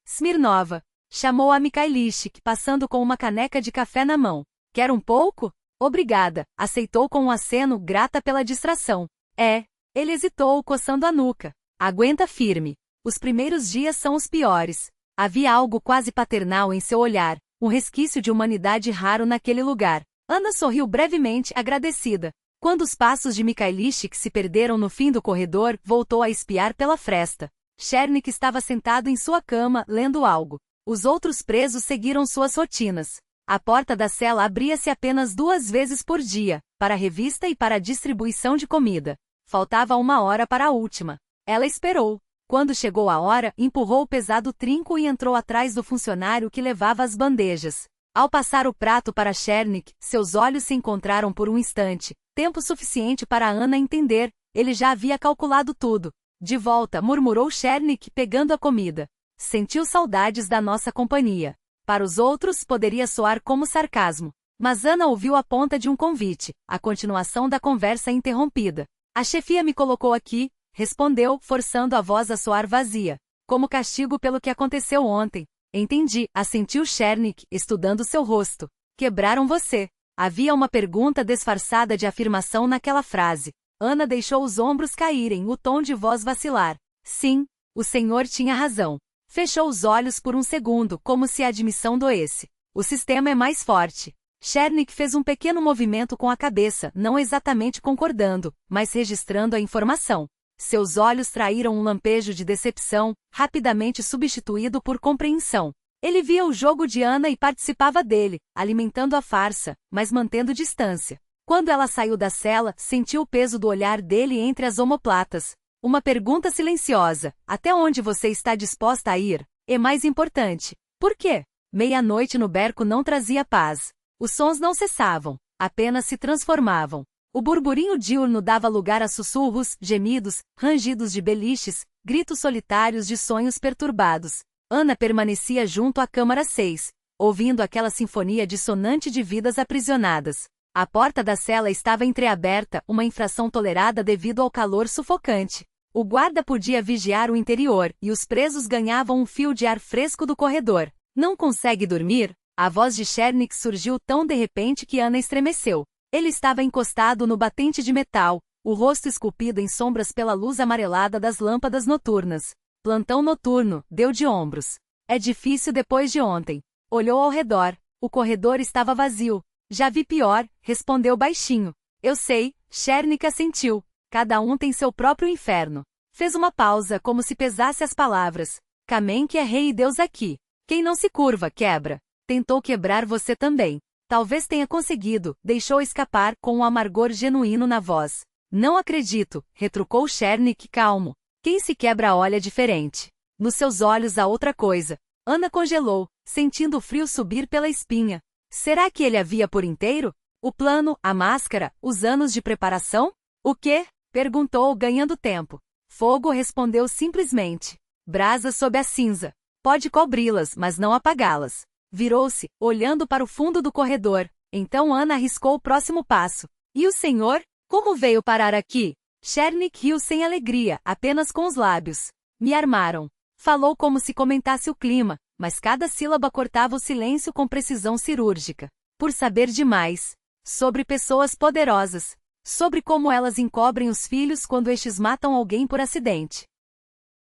Smirnova. Chamou a Mikhailishik, passando com uma caneca de café na mão. Quer um pouco? Obrigada, aceitou com um aceno, grata pela distração. Ele hesitou, coçando a nuca. Aguenta firme. Os primeiros dias são os piores. Havia algo quase paternal em seu olhar, um resquício de humanidade raro naquele lugar. Ana sorriu brevemente, agradecida. Quando os passos de Mikhailishik se perderam no fim do corredor, voltou a espiar pela fresta. Chernik estava sentado em sua cama, lendo algo. Os outros presos seguiram suas rotinas. A porta da cela abria-se apenas 2 vezes por dia, para a revista e para a distribuição de comida. Faltava 1 hora para a última. Ela esperou. Quando chegou a hora, empurrou o pesado trinco e entrou atrás do funcionário que levava as bandejas. Ao passar o prato para Chernik, seus olhos se encontraram por um instante, tempo suficiente para Ana entender, ele já havia calculado tudo. De volta, murmurou Chernik, pegando a comida. Sentiu saudades da nossa companhia. Para os outros, poderia soar como sarcasmo. Mas Ana ouviu a ponta de um convite, a continuação da conversa interrompida. A chefia me colocou aqui, respondeu, forçando a voz a soar vazia. Como castigo pelo que aconteceu ontem. Entendi, assentiu Chernik, estudando seu rosto. Quebraram você. Havia uma pergunta disfarçada de afirmação naquela frase. Ana deixou os ombros caírem, o tom de voz vacilar. Sim, o senhor tinha razão. Fechou os olhos por um segundo, como se a admissão doesse. O sistema é mais forte. Chernik fez um pequeno movimento com a cabeça, não exatamente concordando, mas registrando a informação. Seus olhos traíram um lampejo de decepção, rapidamente substituído por compreensão. Ele via o jogo de Ana e participava dele, alimentando a farsa, mas mantendo distância. Quando ela saiu da cela, sentiu o peso do olhar dele entre as omoplatas. Uma pergunta silenciosa: até onde você está disposta a ir? E mais importante, por quê? Meia-noite no berco não trazia paz. Os sons não cessavam, apenas se transformavam. O burburinho diurno dava lugar a sussurros, gemidos, rangidos de beliches, gritos solitários de sonhos perturbados. Ana permanecia junto à câmara 6, ouvindo aquela sinfonia dissonante de vidas aprisionadas. A porta da cela estava entreaberta, uma infração tolerada devido ao calor sufocante. O guarda podia vigiar o interior, e os presos ganhavam um fio de ar fresco do corredor. Não consegue dormir? A voz de Chernik surgiu tão de repente que Ana estremeceu. Ele estava encostado no batente de metal, o rosto esculpido em sombras pela luz amarelada das lâmpadas noturnas. Plantão noturno, deu de ombros. É difícil depois de ontem. Olhou ao redor. O corredor estava vazio. Já vi pior, respondeu baixinho. Eu sei, Chernik assentiu. Cada um tem seu próprio inferno. Fez uma pausa, como se pesasse as palavras. Kamenk é rei e Deus aqui. Quem não se curva, quebra. Tentou quebrar você também. Talvez tenha conseguido, deixou escapar com um amargor genuíno na voz. Não acredito, retrucou Chernik calmo. Quem se quebra olha diferente. Nos seus olhos há outra coisa. Ana congelou, sentindo o frio subir pela espinha. Será que ele havia por inteiro? O plano, a máscara, os anos de preparação? O quê? Perguntou, ganhando tempo. Fogo respondeu simplesmente. Brasa sob a cinza. Pode cobri-las, mas não apagá-las. Virou-se, olhando para o fundo do corredor. Então Ana arriscou o próximo passo. E o senhor? Como veio parar aqui? Chernik riu sem alegria, apenas com os lábios. Me armaram. Falou como se comentasse o clima, mas cada sílaba cortava o silêncio com precisão cirúrgica. Por saber demais. Sobre pessoas poderosas. Sobre como elas encobrem os filhos quando estes matam alguém por acidente.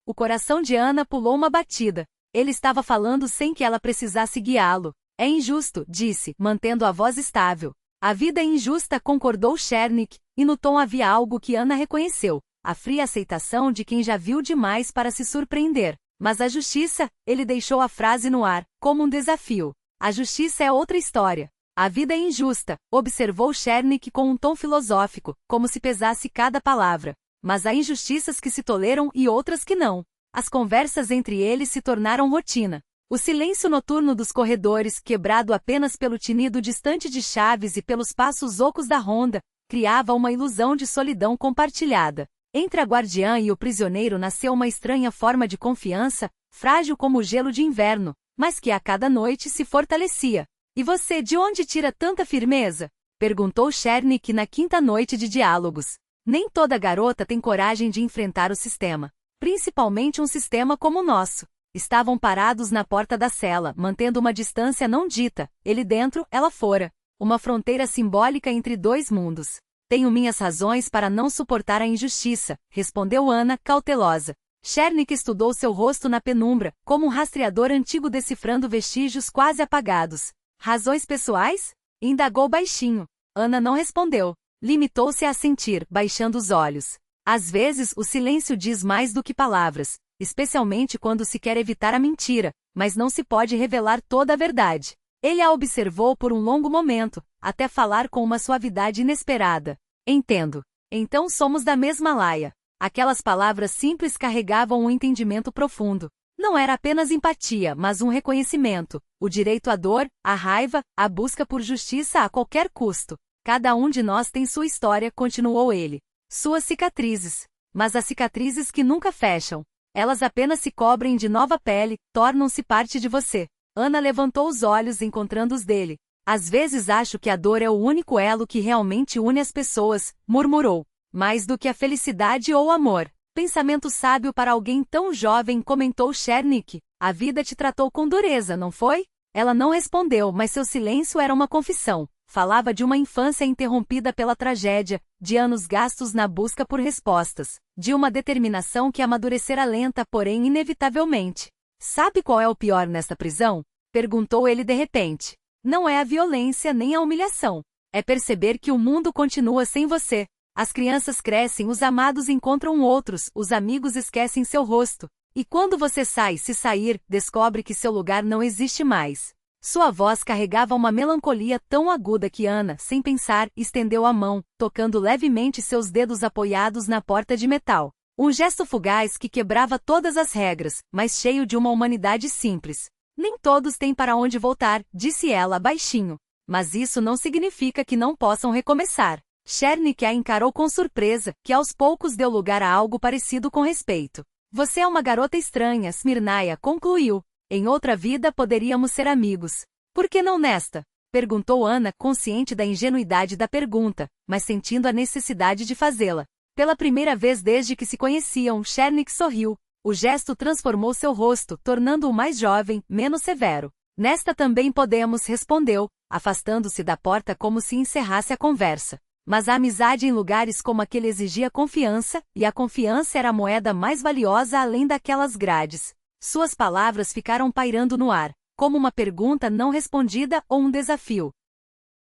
O coração de Ana pulou uma batida. Ele estava falando sem que ela precisasse guiá-lo. É injusto, disse, mantendo a voz estável. A vida é injusta, concordou Chernik, e no tom havia algo que Ana reconheceu, a fria aceitação de quem já viu demais para se surpreender. Mas a justiça, ele deixou a frase no ar, como um desafio. A justiça é outra história. A vida é injusta, observou Chernik com um tom filosófico, como se pesasse cada palavra. Mas há injustiças que se toleram e outras que não. As conversas entre eles se tornaram rotina. O silêncio noturno dos corredores, quebrado apenas pelo tinido distante de chaves e pelos passos ocos da ronda, criava uma ilusão de solidão compartilhada. Entre a guardiã e o prisioneiro nasceu uma estranha forma de confiança, frágil como o gelo de inverno, mas que a cada noite se fortalecia. E você de onde tira tanta firmeza? Perguntou Chernik na quinta noite de diálogos. Nem toda garota tem coragem de enfrentar o sistema. Principalmente um sistema como o nosso. Estavam parados na porta da cela, mantendo uma distância não dita, ele dentro, ela fora. Uma fronteira simbólica entre 2 mundos. Tenho minhas razões para não suportar a injustiça, respondeu Ana, cautelosa. Chernik estudou seu rosto na penumbra, como um rastreador antigo decifrando vestígios quase apagados. Razões pessoais? Indagou baixinho. Ana não respondeu. Limitou-se a assentir, baixando os olhos. Às vezes, o silêncio diz mais do que palavras, especialmente quando se quer evitar a mentira, mas não se pode revelar toda a verdade. Ele a observou por um longo momento, até falar com uma suavidade inesperada. Entendo. Então somos da mesma laia. Aquelas palavras simples carregavam um entendimento profundo. Não era apenas empatia, mas um reconhecimento, o direito à dor, à raiva, a busca por justiça a qualquer custo. Cada um de nós tem sua história, continuou ele. Suas cicatrizes. Mas as cicatrizes que nunca fecham. Elas apenas se cobrem de nova pele, tornam-se parte de você. Ana levantou os olhos encontrando os dele. Às vezes acho que a dor é o único elo que realmente une as pessoas, murmurou. Mais do que a felicidade ou o amor. Pensamento sábio para alguém tão jovem, comentou Chernik. A vida te tratou com dureza, não foi? Ela não respondeu, mas seu silêncio era uma confissão. Falava de uma infância interrompida pela tragédia, de anos gastos na busca por respostas, de uma determinação que amadurecera lenta, porém inevitavelmente. Sabe qual é o pior nesta prisão? Perguntou ele de repente. Não é a violência nem a humilhação. É perceber que o mundo continua sem você. As crianças crescem, os amados encontram outros, os amigos esquecem seu rosto. E quando você sai, se sair, descobre que seu lugar não existe mais. Sua voz carregava uma melancolia tão aguda que Ana, sem pensar, estendeu a mão, tocando levemente seus dedos apoiados na porta de metal. Um gesto fugaz que quebrava todas as regras, mas cheio de uma humanidade simples. Nem todos têm para onde voltar, disse ela baixinho. Mas isso não significa que não possam recomeçar. Chernik a encarou com surpresa, que aos poucos deu lugar a algo parecido com respeito. Você é uma garota estranha, Smirnaia concluiu. Em outra vida poderíamos ser amigos. Por que não nesta? Perguntou Ana, consciente da ingenuidade da pergunta, mas sentindo a necessidade de fazê-la. Pela primeira vez desde que se conheciam, Chernik sorriu. O gesto transformou seu rosto, tornando-o mais jovem, menos severo. Nesta também podemos, respondeu, afastando-se da porta como se encerrasse a conversa. Mas a amizade em lugares como aquele exigia confiança, e a confiança era a moeda mais valiosa além daquelas grades. Suas palavras ficaram pairando no ar, como uma pergunta não respondida ou um desafio.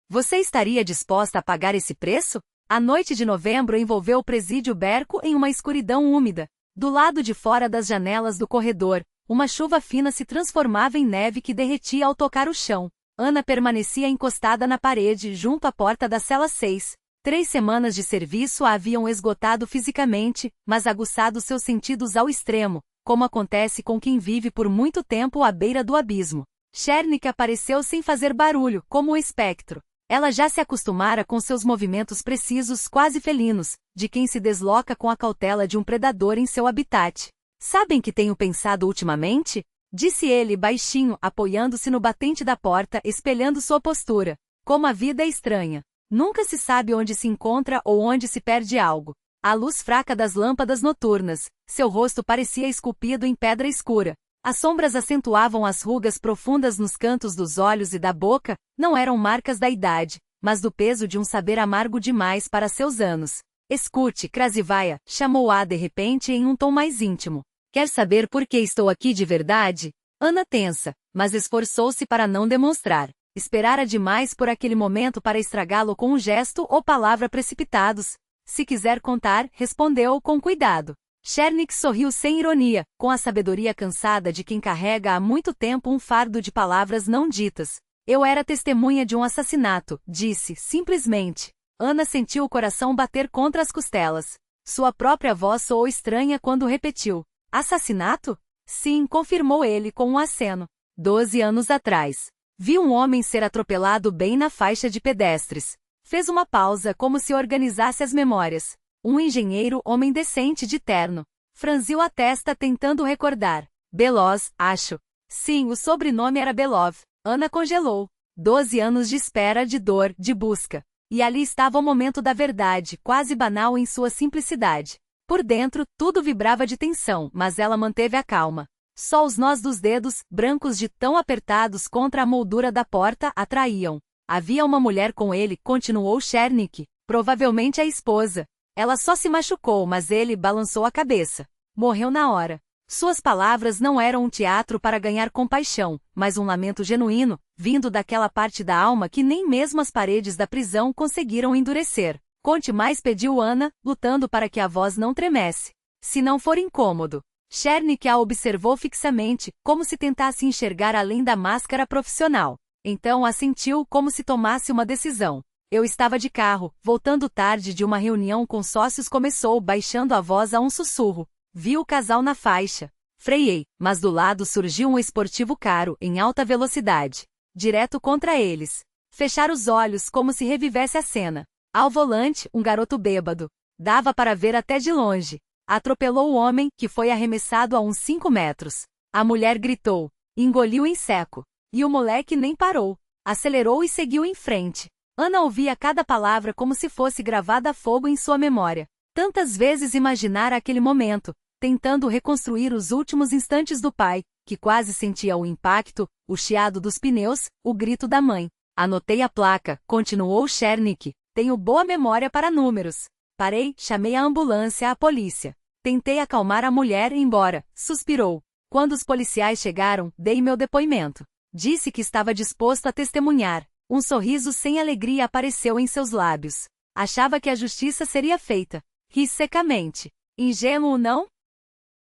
Você estaria disposta a pagar esse preço? A noite de novembro envolveu o presídio Berco em uma escuridão úmida. Do lado de fora das janelas do corredor, uma chuva fina se transformava em neve que derretia ao tocar o chão. Ana permanecia encostada na parede, junto à porta da cela 6. 3 semanas de serviço a haviam esgotado fisicamente, mas aguçado seus sentidos ao extremo, como acontece com quem vive por muito tempo à beira do abismo. Chernik apareceu sem fazer barulho, como um espectro. Ela já se acostumara com seus movimentos precisos, quase felinos, de quem se desloca com a cautela de um predador em seu habitat. Sabem que tenho pensado ultimamente? Disse ele baixinho, apoiando-se no batente da porta, espelhando sua postura. Como a vida é estranha. Nunca se sabe onde se encontra ou onde se perde algo. À luz fraca das lâmpadas noturnas, seu rosto parecia esculpido em pedra escura. As sombras acentuavam as rugas profundas nos cantos dos olhos e da boca, não eram marcas da idade, mas do peso de um saber amargo demais para seus anos. Escute, Krasivaia, chamou-a de repente em um tom mais íntimo. Quer saber por que estou aqui de verdade? Ana tensa, mas esforçou-se para não demonstrar. Esperara demais por aquele momento para estragá-lo com um gesto ou palavra precipitados. Se quiser contar, respondeu com cuidado. Chernik sorriu sem ironia, com a sabedoria cansada de quem carrega há muito tempo um fardo de palavras não ditas. Eu era testemunha de um assassinato, disse, simplesmente. Ana sentiu o coração bater contra as costelas. Sua própria voz soou estranha quando repetiu. Assassinato? Sim, confirmou ele com um aceno. 12 anos atrás. Vi um homem ser atropelado bem na faixa de pedestres. Fez uma pausa como se organizasse as memórias. Um engenheiro, homem decente de terno. Franziu a testa tentando recordar. Beloz, acho. Sim, o sobrenome era Belov. Ana congelou. 12 anos de espera, de dor, de busca. E ali estava o momento da verdade, quase banal em sua simplicidade. Por dentro, tudo vibrava de tensão, mas ela manteve a calma. Só os nós dos dedos, brancos de tão apertados contra a moldura da porta, atraíam. Havia uma mulher com ele, continuou Chernik. Provavelmente a esposa. Ela só se machucou, mas ele balançou a cabeça. Morreu na hora. Suas palavras não eram um teatro para ganhar compaixão, mas um lamento genuíno, vindo daquela parte da alma que nem mesmo as paredes da prisão conseguiram endurecer. Conte mais, pediu Ana, lutando para que a voz não tremesse. Se não for incômodo. Chernik a observou fixamente, como se tentasse enxergar além da máscara profissional. Então assentiu como se tomasse uma decisão. Eu estava de carro, voltando tarde de uma reunião com sócios, começou baixando a voz a um sussurro. Vi o casal na faixa. Freiei, mas do lado surgiu um esportivo caro, em alta velocidade. Direto contra eles. Fechar os olhos como se revivesse a cena. Ao volante, um garoto bêbado. Dava para ver até de longe. Atropelou o homem, que foi arremessado a uns 5 metros. A mulher gritou. Engoliu em seco. E o moleque nem parou. Acelerou e seguiu em frente. Ana ouvia cada palavra como se fosse gravada a fogo em sua memória. Tantas vezes imaginara aquele momento, tentando reconstruir os últimos instantes do pai, que quase sentia o impacto, o chiado dos pneus, o grito da mãe. Anotei a placa, continuou Chernik. Tenho boa memória para números. Parei, chamei a ambulância, a polícia. Tentei acalmar a mulher e ir embora, suspirou. Quando os policiais chegaram, dei meu depoimento. Disse que estava disposto a testemunhar. Um sorriso sem alegria apareceu em seus lábios. Achava que a justiça seria feita. Ri secamente. Ingênuo, não?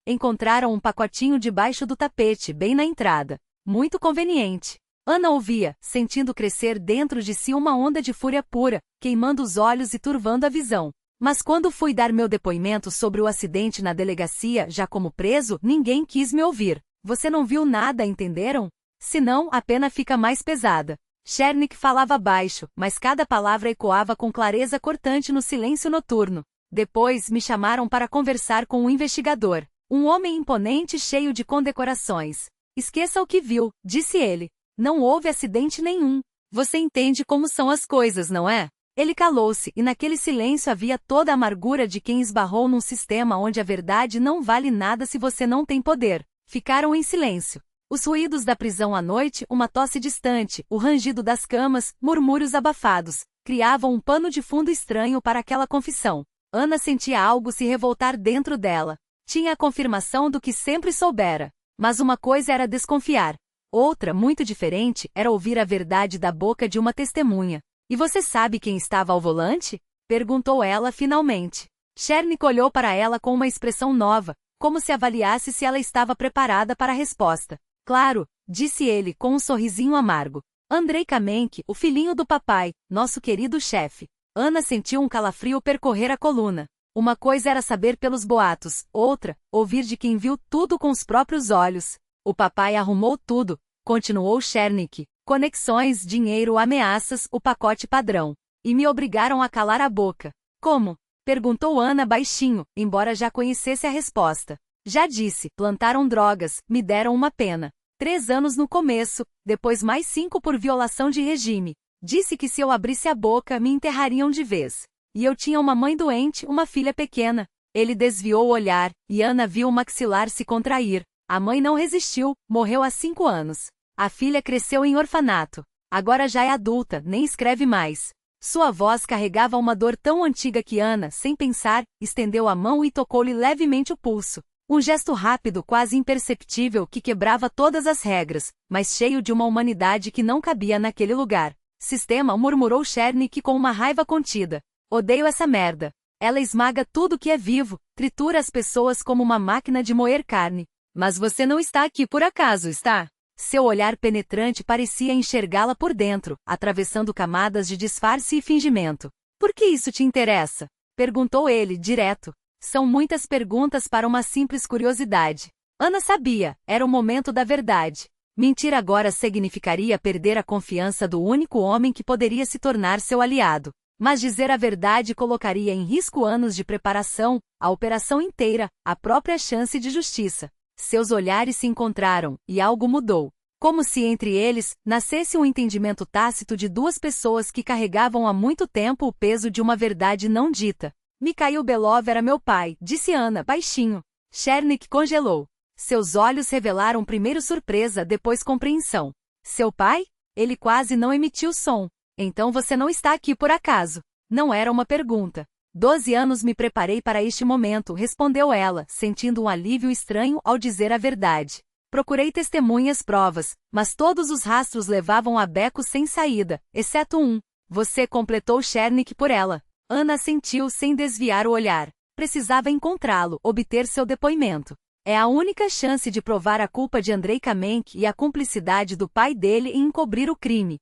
Encontraram um pacotinho debaixo do tapete, bem na entrada. Muito conveniente. Ana ouvia, sentindo crescer dentro de si uma onda de fúria pura, queimando os olhos e turvando a visão. Mas quando fui dar meu depoimento sobre o acidente na delegacia, já como preso, ninguém quis me ouvir. Você não viu nada, entenderam? Senão, a pena fica mais pesada. Chernik falava baixo, mas cada palavra ecoava com clareza cortante no silêncio noturno. Depois me chamaram para conversar com um investigador. Um homem imponente cheio de condecorações. Esqueça o que viu, disse ele. Não houve acidente nenhum. Você entende como são as coisas, não é? Ele calou-se, e naquele silêncio havia toda a amargura de quem esbarrou num sistema onde a verdade não vale nada se você não tem poder. Ficaram em silêncio. Os ruídos da prisão à noite, uma tosse distante, o rangido das camas, murmúrios abafados, criavam um pano de fundo estranho para aquela confissão. Ana sentia algo se revoltar dentro dela. Tinha a confirmação do que sempre soubera. Mas uma coisa era desconfiar. Outra, muito diferente, era ouvir a verdade da boca de uma testemunha. E você sabe quem estava ao volante? Perguntou ela finalmente. Chernik olhou para ela com uma expressão nova, como se avaliasse se ela estava preparada para a resposta. Claro, disse ele com um sorrisinho amargo. Andrei Kamenk, o filhinho do papai, nosso querido chefe. Ana sentiu um calafrio percorrer a coluna. Uma coisa era saber pelos boatos, outra, ouvir de quem viu tudo com os próprios olhos. O papai arrumou tudo, continuou Chernik. Conexões, dinheiro, ameaças, o pacote padrão. E me obrigaram a calar a boca. Como? Perguntou Ana baixinho, embora já conhecesse a resposta. Já disse, plantaram drogas, me deram uma pena. 3 anos no começo, depois mais 5 por violação de regime. Disse que se eu abrisse a boca me enterrariam de vez. E eu tinha uma mãe doente, uma filha pequena. Ele desviou o olhar, e Ana viu o maxilar se contrair. A mãe não resistiu, morreu há 5 anos. A filha cresceu em orfanato. Agora já é adulta, nem escreve mais. Sua voz carregava uma dor tão antiga que Ana, sem pensar, estendeu a mão e tocou-lhe levemente o pulso. Um gesto rápido, quase imperceptível, que quebrava todas as regras, mas cheio de uma humanidade que não cabia naquele lugar. Sistema, murmurou Chernik com uma raiva contida. Odeio essa merda. Ela esmaga tudo que é vivo, tritura as pessoas como uma máquina de moer carne. Mas você não está aqui por acaso, está? Seu olhar penetrante parecia enxergá-la por dentro, atravessando camadas de disfarce e fingimento. Por que isso te interessa? Perguntou ele, direto. São muitas perguntas para uma simples curiosidade. Ana sabia, era o momento da verdade. Mentir agora significaria perder a confiança do único homem que poderia se tornar seu aliado. Mas dizer a verdade colocaria em risco anos de preparação, a operação inteira, a própria chance de justiça. Seus olhares se encontraram, e algo mudou. Como se entre eles, nascesse um entendimento tácito de 2 pessoas que carregavam há muito tempo o peso de uma verdade não dita. Mikhail Belov era meu pai, disse Ana, baixinho. Chernik congelou. Seus olhos revelaram primeiro surpresa, depois compreensão. Seu pai? Ele quase não emitiu som. Então você não está aqui por acaso. Não era uma pergunta. 12 anos me preparei para este momento, respondeu ela, sentindo um alívio estranho ao dizer a verdade. Procurei testemunhas, provas, mas todos os rastros levavam a becos sem saída, exceto um. Você completou Chernik por ela. Ana assentiu sem desviar o olhar. Precisava encontrá-lo, obter seu depoimento. É a única chance de provar a culpa de Andrei Kamenk e a cumplicidade do pai dele em encobrir o crime.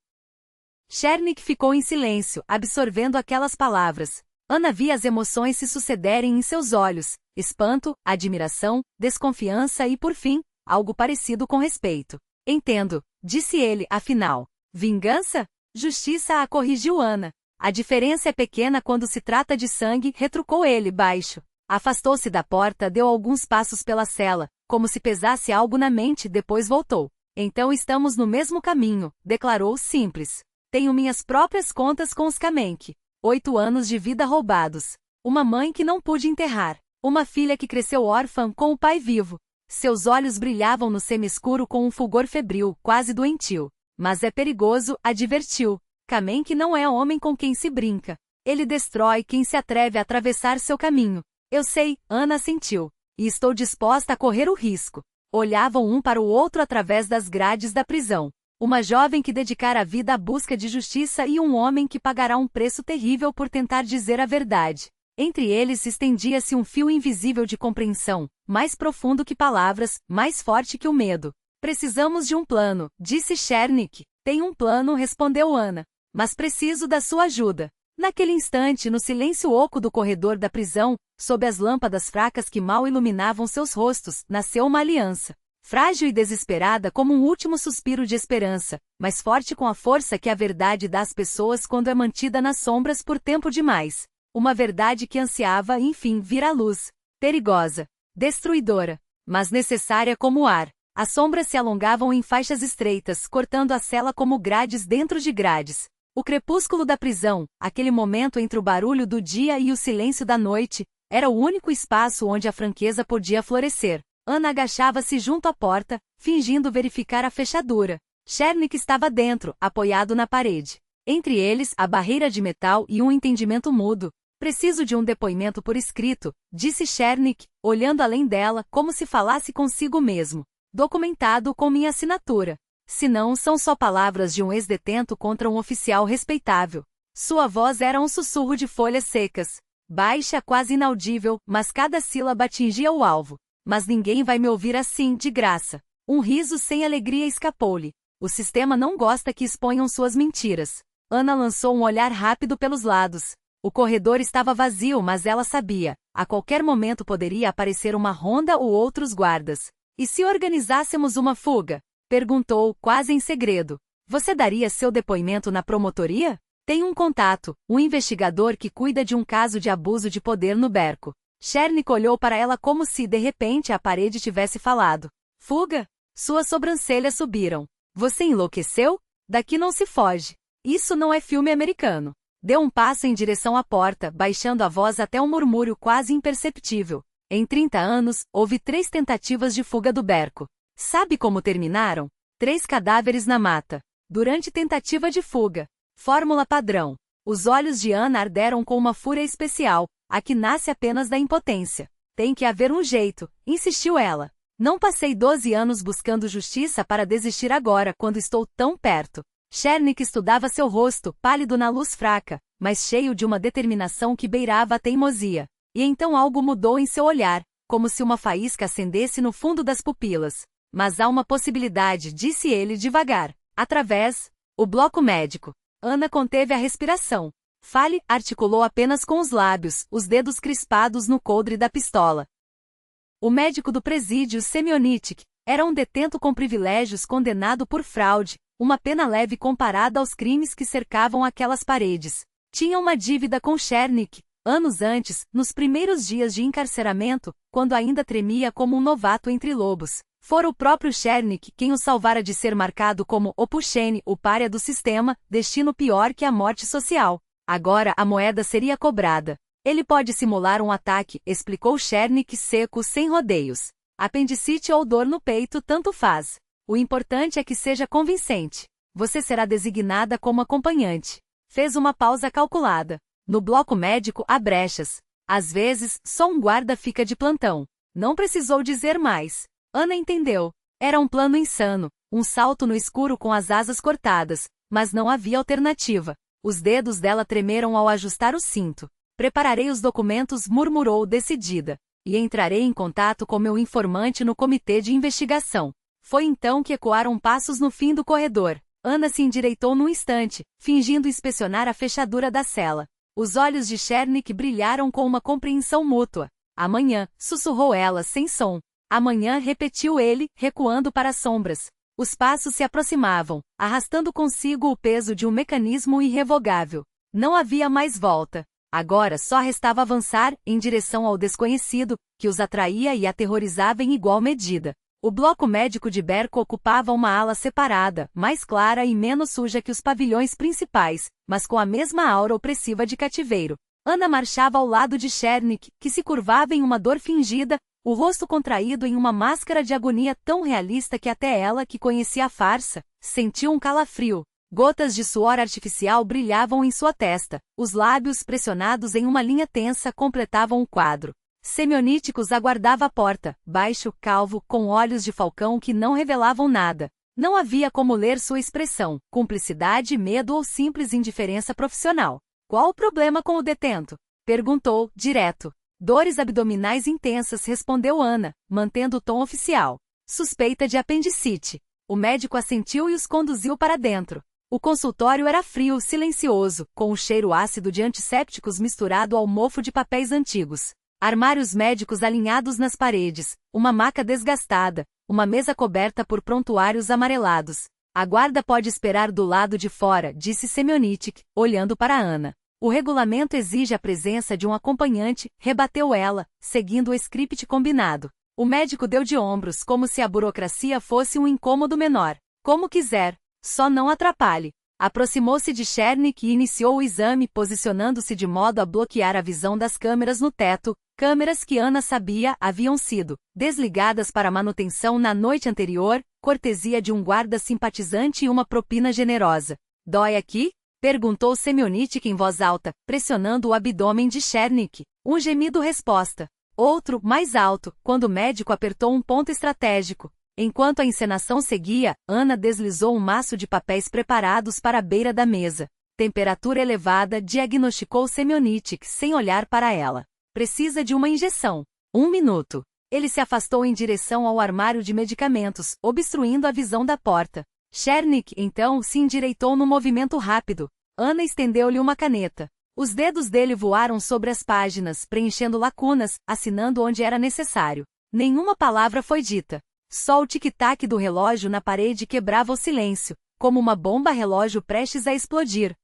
Chernik ficou em silêncio, absorvendo aquelas palavras. Ana via as emoções se sucederem em seus olhos: espanto, admiração, desconfiança e, por fim, algo parecido com respeito. Entendo, disse ele, afinal. Vingança? Justiça, a corrigiu Ana. A diferença é pequena quando se trata de sangue, retrucou ele, baixo. Afastou-se da porta, deu alguns passos pela cela, como se pesasse algo na mente, depois voltou. Então estamos no mesmo caminho, declarou simples. Tenho minhas próprias contas com os Kamenk. 8 anos de vida roubados. Uma mãe que não pude enterrar. Uma filha que cresceu órfã com o pai vivo. Seus olhos brilhavam no semi-escuro com um fulgor febril, quase doentio. Mas é perigoso, advertiu. Kamenk não é homem com quem se brinca. Ele destrói quem se atreve a atravessar seu caminho. Eu sei, Ana assentiu. E estou disposta a correr o risco. Olhavam um para o outro através das grades da prisão. Uma jovem que dedicara a vida à busca de justiça e um homem que pagará um preço terrível por tentar dizer a verdade. Entre eles estendia-se um fio invisível de compreensão, mais profundo que palavras, mais forte que o medo. Precisamos de um plano, disse Chernik. Tenho um plano, respondeu Ana. Mas preciso da sua ajuda. Naquele instante, no silêncio oco do corredor da prisão, sob as lâmpadas fracas que mal iluminavam seus rostos, nasceu uma aliança. Frágil e desesperada como um último suspiro de esperança, mas forte com a força que a verdade dá às pessoas quando é mantida nas sombras por tempo demais. Uma verdade que ansiava, enfim, vir à luz. Perigosa, destruidora, mas necessária como o ar. As sombras se alongavam em faixas estreitas, cortando a cela como grades dentro de grades. O crepúsculo da prisão, aquele momento entre o barulho do dia e o silêncio da noite, era o único espaço onde a franqueza podia florescer. Ana agachava-se junto à porta, fingindo verificar a fechadura. Chernik estava dentro, apoiado na parede. Entre eles, a barreira de metal e um entendimento mudo. Preciso de um depoimento por escrito, disse Chernik, olhando além dela, como se falasse consigo mesmo. Documentado com minha assinatura. Se não, são só palavras de um ex-detento contra um oficial respeitável. Sua voz era um sussurro de folhas secas. Baixa, quase inaudível, mas cada sílaba atingia o alvo. Mas ninguém vai me ouvir assim, de graça. Um riso sem alegria escapou-lhe. O sistema não gosta que exponham suas mentiras. Ana lançou um olhar rápido pelos lados. O corredor estava vazio, mas ela sabia. A qualquer momento poderia aparecer uma ronda ou outros guardas. E se organizássemos uma fuga? Perguntou, quase em segredo. Você daria seu depoimento na promotoria? Tenho um contato, um investigador que cuida de um caso de abuso de poder no Berco. Chernik olhou para ela como se, de repente, a parede tivesse falado. Fuga? Suas sobrancelhas subiram. Você enlouqueceu? Daqui não se foge. Isso não é filme americano. Deu um passo em direção à porta, baixando a voz até um murmúrio quase imperceptível. Em 30 anos, houve 3 tentativas de fuga do Berco. Sabe como terminaram? 3 cadáveres na mata. Durante tentativa de fuga. Fórmula padrão. Os olhos de Ana arderam com uma fúria especial, a que nasce apenas da impotência. Tem que haver um jeito, insistiu ela. Não passei 12 anos buscando justiça para desistir agora, quando estou tão perto. Chernik estudava seu rosto, pálido na luz fraca, mas cheio de uma determinação que beirava a teimosia. E então algo mudou em seu olhar, como se uma faísca acendesse no fundo das pupilas. Mas há uma possibilidade, disse ele devagar. Através, o bloco médico. Ana conteve a respiração. Fale, articulou apenas com os lábios, os dedos crispados no coldre da pistola. O médico do presídio Semionicki era um detento com privilégios condenado por fraude, uma pena leve comparada aos crimes que cercavam aquelas paredes. Tinha uma dívida com Chernik. Anos antes, nos primeiros dias de encarceramento, quando ainda tremia como um novato entre lobos, fora o próprio Chernik quem o salvara de ser marcado como o Pushene, o pária do sistema, destino pior que a morte social. Agora a moeda seria cobrada. Ele pode simular um ataque, explicou Chernik seco, sem rodeios. Apendicite ou dor no peito, tanto faz. O importante é que seja convincente. Você será designada como acompanhante. Fez uma pausa calculada. No bloco médico há brechas. Às vezes, só um guarda fica de plantão. Não precisou dizer mais. Ana entendeu. Era um plano insano, um salto no escuro com as asas cortadas, mas não havia alternativa. Os dedos dela tremeram ao ajustar o cinto. Prepararei os documentos, murmurou decidida. E entrarei em contato com meu informante no comitê de investigação. Foi então que ecoaram passos no fim do corredor. Ana se endireitou num instante, fingindo inspecionar a fechadura da cela. Os olhos de Chernik brilharam com uma compreensão mútua. Amanhã, sussurrou ela sem som. Amanhã, repetiu ele, recuando para as sombras. Os passos se aproximavam, arrastando consigo o peso de um mecanismo irrevogável. Não havia mais volta. Agora só restava avançar, em direção ao desconhecido, que os atraía e aterrorizava em igual medida. O bloco médico de Berco ocupava uma ala separada, mais clara e menos suja que os pavilhões principais, mas com a mesma aura opressiva de cativeiro. Ana marchava ao lado de Chernik, que se curvava em uma dor fingida, o rosto contraído em uma máscara de agonia tão realista que até ela, que conhecia a farsa, sentiu um calafrio. Gotas de suor artificial brilhavam em sua testa, os lábios pressionados em uma linha tensa completavam o quadro. Semioníticos aguardava à porta, baixo, calvo, com olhos de falcão que não revelavam nada. Não havia como ler sua expressão, cumplicidade, medo ou simples indiferença profissional. Qual o problema com o detento? Perguntou, direto. Dores abdominais intensas, respondeu Ana, mantendo o tom oficial. Suspeita de apendicite. O médico assentiu e os conduziu para dentro. O consultório era frio, silencioso, com o cheiro ácido de antissépticos misturado ao mofo de papéis antigos. Armários médicos alinhados nas paredes, uma maca desgastada, uma mesa coberta por prontuários amarelados. A guarda pode esperar do lado de fora, disse Semionític, olhando para Ana. O regulamento exige a presença de um acompanhante, rebateu ela, seguindo o script combinado. O médico deu de ombros, como se a burocracia fosse um incômodo menor. Como quiser, só não atrapalhe. Aproximou-se de Chernik e iniciou o exame, posicionando-se de modo a bloquear a visão das câmeras no teto, câmeras que Ana sabia haviam sido desligadas para manutenção na noite anterior, cortesia de um guarda simpatizante e uma propina generosa. Dói aqui? Perguntou Semionític em voz alta, pressionando o abdômen de Chernik. Um gemido resposta. Outro, mais alto, quando o médico apertou um ponto estratégico. Enquanto a encenação seguia, Ana deslizou um maço de papéis preparados para a beira da mesa. Temperatura elevada, diagnosticou Semionític sem olhar para ela. Precisa de uma injeção. 1 minuto. Ele se afastou em direção ao armário de medicamentos, obstruindo a visão da porta. Chernik, então, se endireitou num movimento rápido. Ana estendeu-lhe uma caneta. Os dedos dele voaram sobre as páginas, preenchendo lacunas, assinando onde era necessário. Nenhuma palavra foi dita. Só o tic-tac do relógio na parede quebrava o silêncio, como uma bomba-relógio prestes a explodir.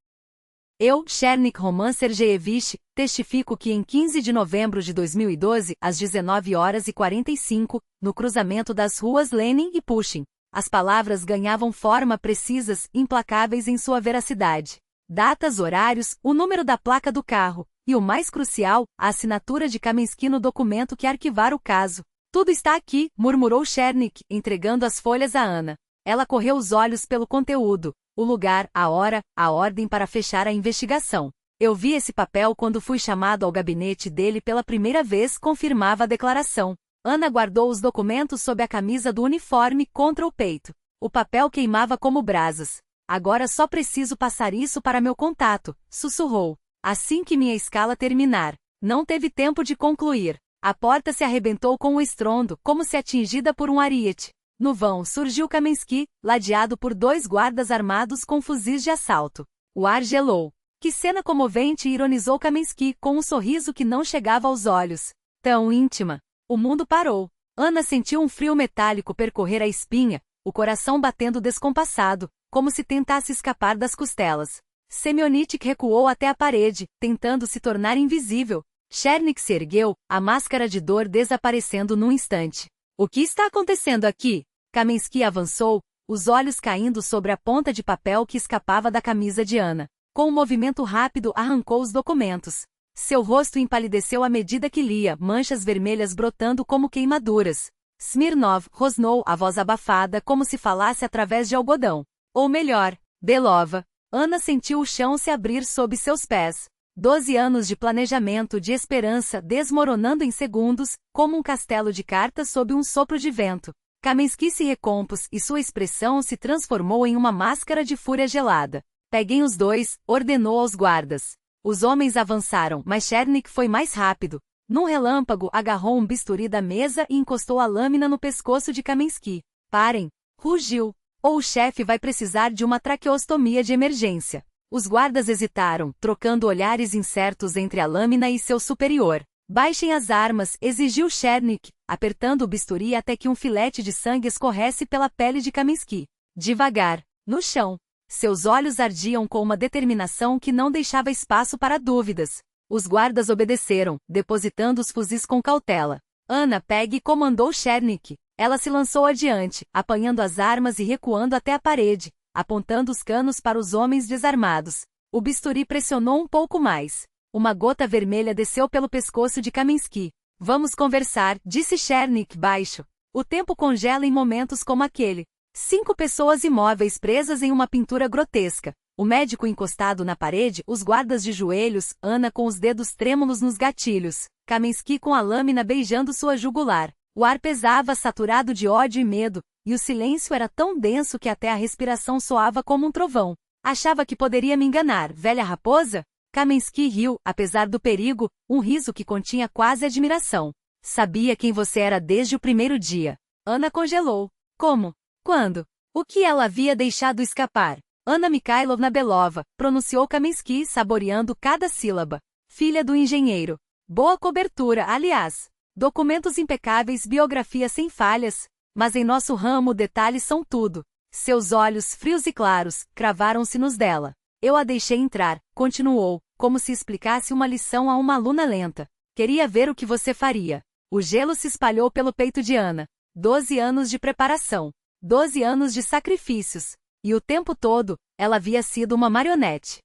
Eu, Chernik Roman Sergeyevich, testifico que em 15 de novembro de 2012, às 19h45, no cruzamento das ruas Lenin e Pushkin, as palavras ganhavam forma precisas, implacáveis em sua veracidade. Datas, horários, o número da placa do carro, e o mais crucial, a assinatura de Kamensky no documento que arquivara o caso. Tudo está aqui, murmurou Chernik, entregando as folhas a Ana. Ela correu os olhos pelo conteúdo, o lugar, a hora, a ordem para fechar a investigação. Eu vi esse papel quando fui chamado ao gabinete dele pela primeira vez, confirmava a declaração. Ana guardou os documentos sob a camisa do uniforme contra o peito. O papel queimava como brasas. Agora só preciso passar isso para meu contato, sussurrou. Assim que minha escala terminar. Não teve tempo de concluir. A porta se arrebentou com um estrondo, como se atingida por um ariete. No vão surgiu Kamensky, ladeado por 2 guardas armados com fuzis de assalto. O ar gelou. Que cena comovente, ironizou Kamensky, com um sorriso que não chegava aos olhos. Tão íntima. O mundo parou. Ana sentiu um frio metálico percorrer a espinha, o coração batendo descompassado, como se tentasse escapar das costelas. Semionític recuou até a parede, tentando se tornar invisível. Chernik se ergueu, a máscara de dor desaparecendo num instante. O que está acontecendo aqui? Kamensky avançou, os olhos caindo sobre a ponta de papel que escapava da camisa de Ana. Com um movimento rápido arrancou os documentos. Seu rosto empalideceu à medida que lia, manchas vermelhas brotando como queimaduras. Smirnov, rosnou, a voz abafada como se falasse através de algodão. Ou melhor, Belova. Ana sentiu o chão se abrir sob seus pés. 12 anos de planejamento de esperança desmoronando em segundos, como um castelo de cartas sob um sopro de vento. Kaminsky se recompôs e sua expressão se transformou em uma máscara de fúria gelada. Peguem os dois, ordenou aos guardas. Os homens avançaram, mas Chernik foi mais rápido. Num relâmpago, agarrou um bisturi da mesa e encostou a lâmina no pescoço de Kaminsky. Parem! Rugiu. Ou o chefe vai precisar de uma traqueostomia de emergência. Os guardas hesitaram, trocando olhares incertos entre a lâmina e seu superior. Baixem as armas, exigiu Chernik, apertando o bisturi até que um filete de sangue escorresse pela pele de Kaminsky. Devagar, no chão. Seus olhos ardiam com uma determinação que não deixava espaço para dúvidas. Os guardas obedeceram, depositando os fuzis com cautela. Anna Pegg comandou Chernik. Ela se lançou adiante, apanhando as armas e recuando até a parede, apontando os canos para os homens desarmados. O bisturi pressionou um pouco mais. Uma gota vermelha desceu pelo pescoço de Kaminsky. Vamos conversar, disse Chernik baixo. O tempo congela em momentos como aquele. 5 pessoas imóveis presas em uma pintura grotesca. O médico encostado na parede, os guardas de joelhos, Anna com os dedos trêmulos nos gatilhos, Kaminsky com a lâmina beijando sua jugular. O ar pesava, saturado de ódio e medo, e o silêncio era tão denso que até a respiração soava como um trovão. Achava que poderia me enganar, velha raposa? Kaminsky riu, apesar do perigo, um riso que continha quase admiração. Sabia quem você era desde o primeiro dia. Anna congelou. Como? Quando? O que ela havia deixado escapar? Anna Mikhailovna Belova, pronunciou Kaminsky saboreando cada sílaba. Filha do engenheiro. Boa cobertura, aliás. Documentos impecáveis, biografia sem falhas. Mas em nosso ramo detalhes são tudo. Seus olhos, frios e claros, cravaram-se nos dela. Eu a deixei entrar, continuou, como se explicasse uma lição a uma aluna lenta. Queria ver o que você faria. O gelo se espalhou pelo peito de Anna. 12 anos de preparação. 12 anos de sacrifícios. E o tempo todo, ela havia sido uma marionete.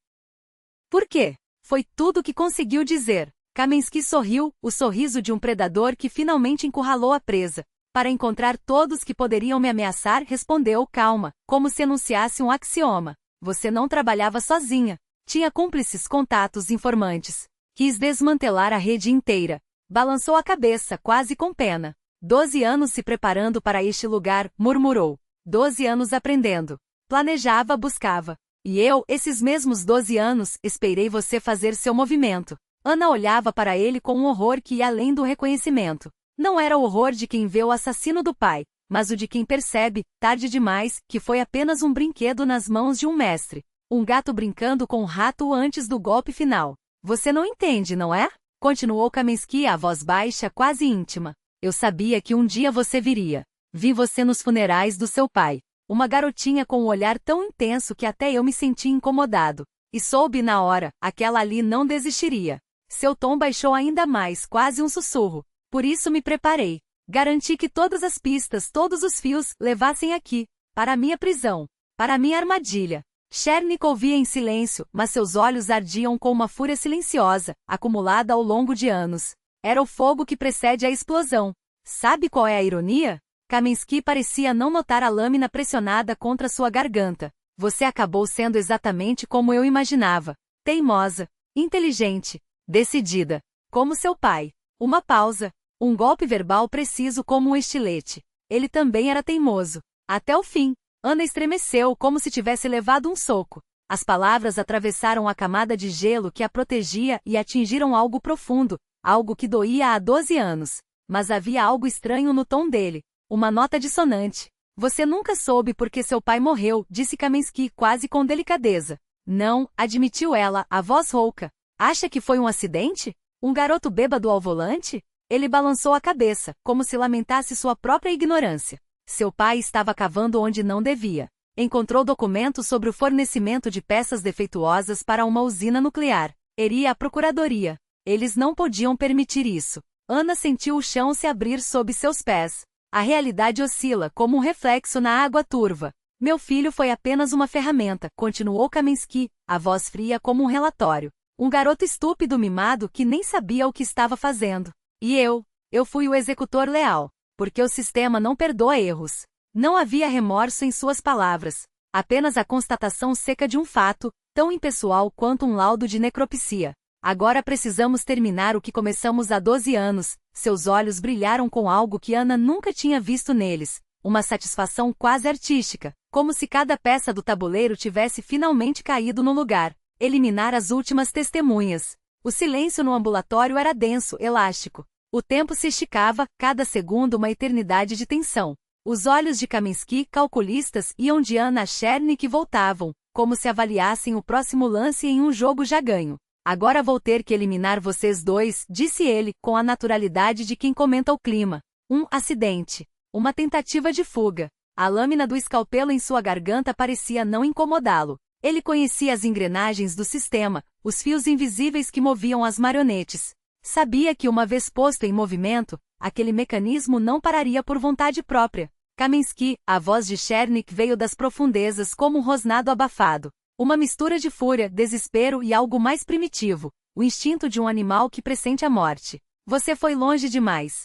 Por quê? Foi tudo o que conseguiu dizer. Kaminsky sorriu, o sorriso de um predador que finalmente encurralou a presa. Para encontrar todos que poderiam me ameaçar, respondeu calma, como se enunciasse um axioma. Você não trabalhava sozinha. Tinha cúmplices, contatos, informantes. Quis desmantelar a rede inteira. Balançou a cabeça, quase com pena. 12 anos se preparando para este lugar, murmurou. 12 anos aprendendo. Planejava, buscava. E eu, esses mesmos 12 anos, esperei você fazer seu movimento. Anna olhava para ele com um horror que ia além do reconhecimento. Não era o horror de quem vê o assassino do pai, mas o de quem percebe, tarde demais, que foi apenas um brinquedo nas mãos de um mestre. Um gato brincando com um rato antes do golpe final. Você não entende, não é? Continuou Kaminsky a voz baixa, quase íntima. Eu sabia que um dia você viria. Vi você nos funerais do seu pai. Uma garotinha com um olhar tão intenso que até eu me senti incomodado. E soube na hora, aquela ali não desistiria. Seu tom baixou ainda mais, quase um sussurro. Por isso me preparei. Garanti que todas as pistas, todos os fios, levassem aqui, para a minha prisão, para a minha armadilha. Chernik ouvia em silêncio, mas seus olhos ardiam com uma fúria silenciosa, acumulada ao longo de anos. Era o fogo que precede a explosão. Sabe qual é a ironia? Kaminsky parecia não notar a lâmina pressionada contra sua garganta. Você acabou sendo exatamente como eu imaginava. Teimosa, inteligente, decidida. Como seu pai. Uma pausa. Um golpe verbal preciso como um estilete. Ele também era teimoso. Até o fim. Anna estremeceu como se tivesse levado um soco. As palavras atravessaram a camada de gelo que a protegia e atingiram algo profundo, algo que doía há 12 anos. Mas havia algo estranho no tom dele. Uma nota dissonante. Você nunca soube porque seu pai morreu, disse Kaminsky quase com delicadeza. Não, admitiu ela, a voz rouca. Acha que foi um acidente? Um garoto bêbado ao volante? Ele balançou a cabeça, como se lamentasse sua própria ignorância. Seu pai estava cavando onde não devia. Encontrou documentos sobre o fornecimento de peças defeituosas para uma usina nuclear. Iria à procuradoria. Eles não podiam permitir isso. Anna sentiu o chão se abrir sob seus pés. A realidade oscila como um reflexo na água turva. Meu filho foi apenas uma ferramenta, continuou Kaminsky, a voz fria como um relatório. Um garoto estúpido mimado que nem sabia o que estava fazendo. E eu fui o executor leal. Porque o sistema não perdoa erros. Não havia remorso em suas palavras. Apenas a constatação seca de um fato, tão impessoal quanto um laudo de necropsia. Agora precisamos terminar o que começamos há 12 anos. Seus olhos brilharam com algo que Ana nunca tinha visto neles. Uma satisfação quase artística, como se cada peça do tabuleiro tivesse finalmente caído no lugar. Eliminar as últimas testemunhas. O silêncio no ambulatório era denso, elástico. O tempo se esticava, cada segundo uma eternidade de tensão. Os olhos de Kaminsky, calculistas, iam de Ana a Chernik e voltavam, como se avaliassem o próximo lance em um jogo já ganho. Agora vou ter que eliminar vocês dois, disse ele, com a naturalidade de quem comenta o clima. Um acidente. Uma tentativa de fuga. A lâmina do escalpelo em sua garganta parecia não incomodá-lo. Ele conhecia as engrenagens do sistema, os fios invisíveis que moviam as marionetes. Sabia que uma vez posto em movimento, aquele mecanismo não pararia por vontade própria. Kaminsky, a voz de Chernik veio das profundezas como um rosnado abafado. Uma mistura de fúria, desespero e algo mais primitivo. O instinto de um animal que pressente a morte. Você foi longe demais.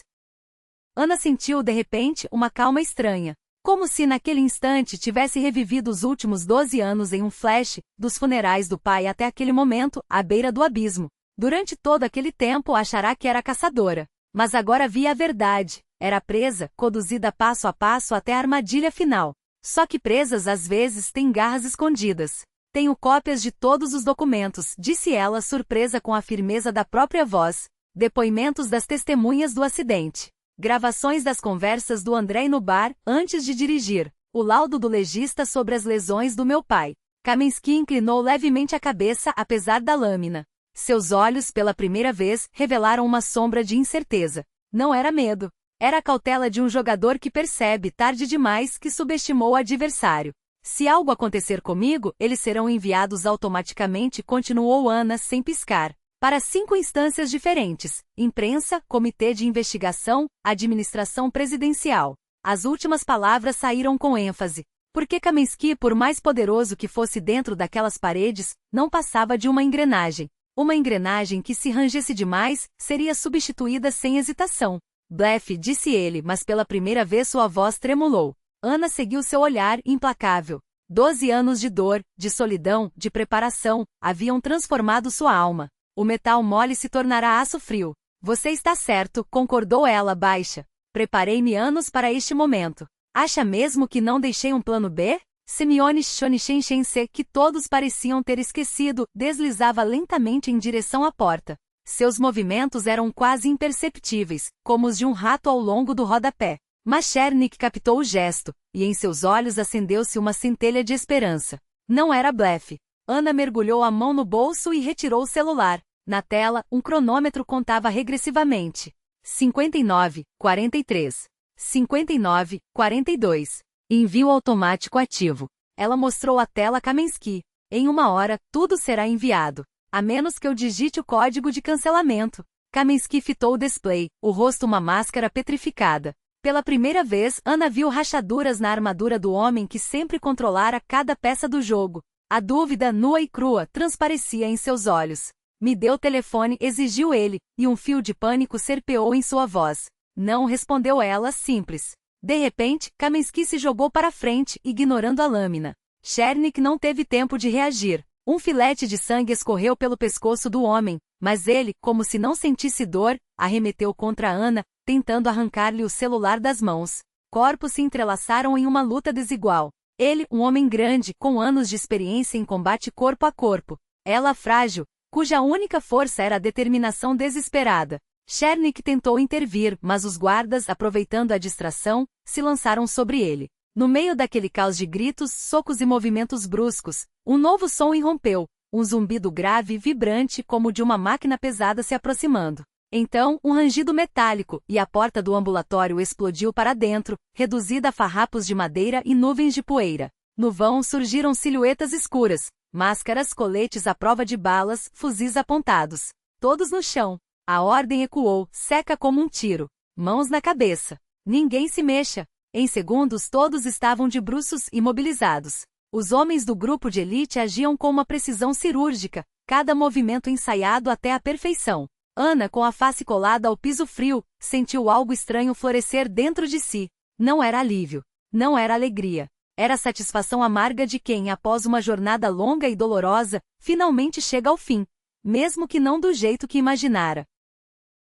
Ana sentiu de repente uma calma estranha. Como se naquele instante tivesse revivido os últimos 12 anos em um flash, dos funerais do pai até aquele momento, à beira do abismo. Durante todo aquele tempo achará que era caçadora. Mas agora via a verdade. Era presa, conduzida passo a passo até a armadilha final. Só que presas às vezes têm garras escondidas. Tenho cópias de todos os documentos, disse ela surpresa com a firmeza da própria voz. Depoimentos das testemunhas do acidente. Gravações das conversas do Andrei no bar, antes de dirigir. O laudo do legista sobre as lesões do meu pai. Kaminsky inclinou levemente a cabeça apesar da lâmina. Seus olhos, pela primeira vez, revelaram uma sombra de incerteza. Não era medo. Era a cautela de um jogador que percebe, tarde demais, que subestimou o adversário. Se algo acontecer comigo, eles serão enviados automaticamente, continuou Ana sem piscar. Para 5 instâncias diferentes: imprensa, comitê de investigação, administração presidencial. As últimas palavras saíram com ênfase. Porque Kaminsky, por mais poderoso que fosse dentro daquelas paredes, não passava de uma engrenagem. Uma engrenagem que, se rangesse demais, seria substituída sem hesitação. Blefe, disse ele, mas pela primeira vez sua voz tremulou. Ana seguiu seu olhar, implacável. 12 anos de dor, de solidão, de preparação, haviam transformado sua alma. O metal mole se tornará aço frio. Você está certo, concordou ela baixa. Preparei-me anos para este momento. Acha mesmo que não deixei um plano B? Simeone Shonichense, que todos pareciam ter esquecido, deslizava lentamente em direção à porta. Seus movimentos eram quase imperceptíveis, como os de um rato ao longo do rodapé. Mas Chernik captou o gesto, e em seus olhos acendeu-se uma centelha de esperança. Não era blefe. Ana mergulhou a mão no bolso e retirou o celular. Na tela, um cronômetro contava regressivamente. 59, 43. 59, 42. Envio automático ativo. Ela mostrou a tela a Kaminsky. Em 1 hora, tudo será enviado. A menos que eu digite o código de cancelamento. Kaminsky fitou o display, o rosto uma máscara petrificada. Pela primeira vez, Ana viu rachaduras na armadura do homem que sempre controlara cada peça do jogo. A dúvida, nua e crua, transparecia em seus olhos. Me dê o telefone, exigiu ele, e um fio de pânico serpeou em sua voz. Não, respondeu ela, simples. De repente, Kaminsky se jogou para frente, ignorando a lâmina. Chernik não teve tempo de reagir. Um filete de sangue escorreu pelo pescoço do homem, mas ele, como se não sentisse dor, arremeteu contra Ana, tentando arrancar-lhe o celular das mãos. Corpos se entrelaçaram em uma luta desigual. Ele, um homem grande, com anos de experiência em combate corpo a corpo. Ela frágil, cuja única força era a determinação desesperada. Chernik tentou intervir, mas os guardas, aproveitando a distração, se lançaram sobre ele. No meio daquele caos de gritos, socos e movimentos bruscos, um novo som irrompeu, um zumbido grave e vibrante como de uma máquina pesada se aproximando. Então, um rangido metálico, e a porta do ambulatório explodiu para dentro, reduzida a farrapos de madeira e nuvens de poeira. No vão surgiram silhuetas escuras, máscaras, coletes à prova de balas, fuzis apontados. Todos no chão. A ordem ecoou, seca como um tiro. Mãos na cabeça. Ninguém se mexa. Em segundos todos estavam de bruços imobilizados. Os homens do grupo de elite agiam com uma precisão cirúrgica, cada movimento ensaiado até a perfeição. Ana, com a face colada ao piso frio, sentiu algo estranho florescer dentro de si. Não era alívio. Não era alegria. Era a satisfação amarga de quem, após uma jornada longa e dolorosa, finalmente chega ao fim. mesmo que não do jeito que imaginara.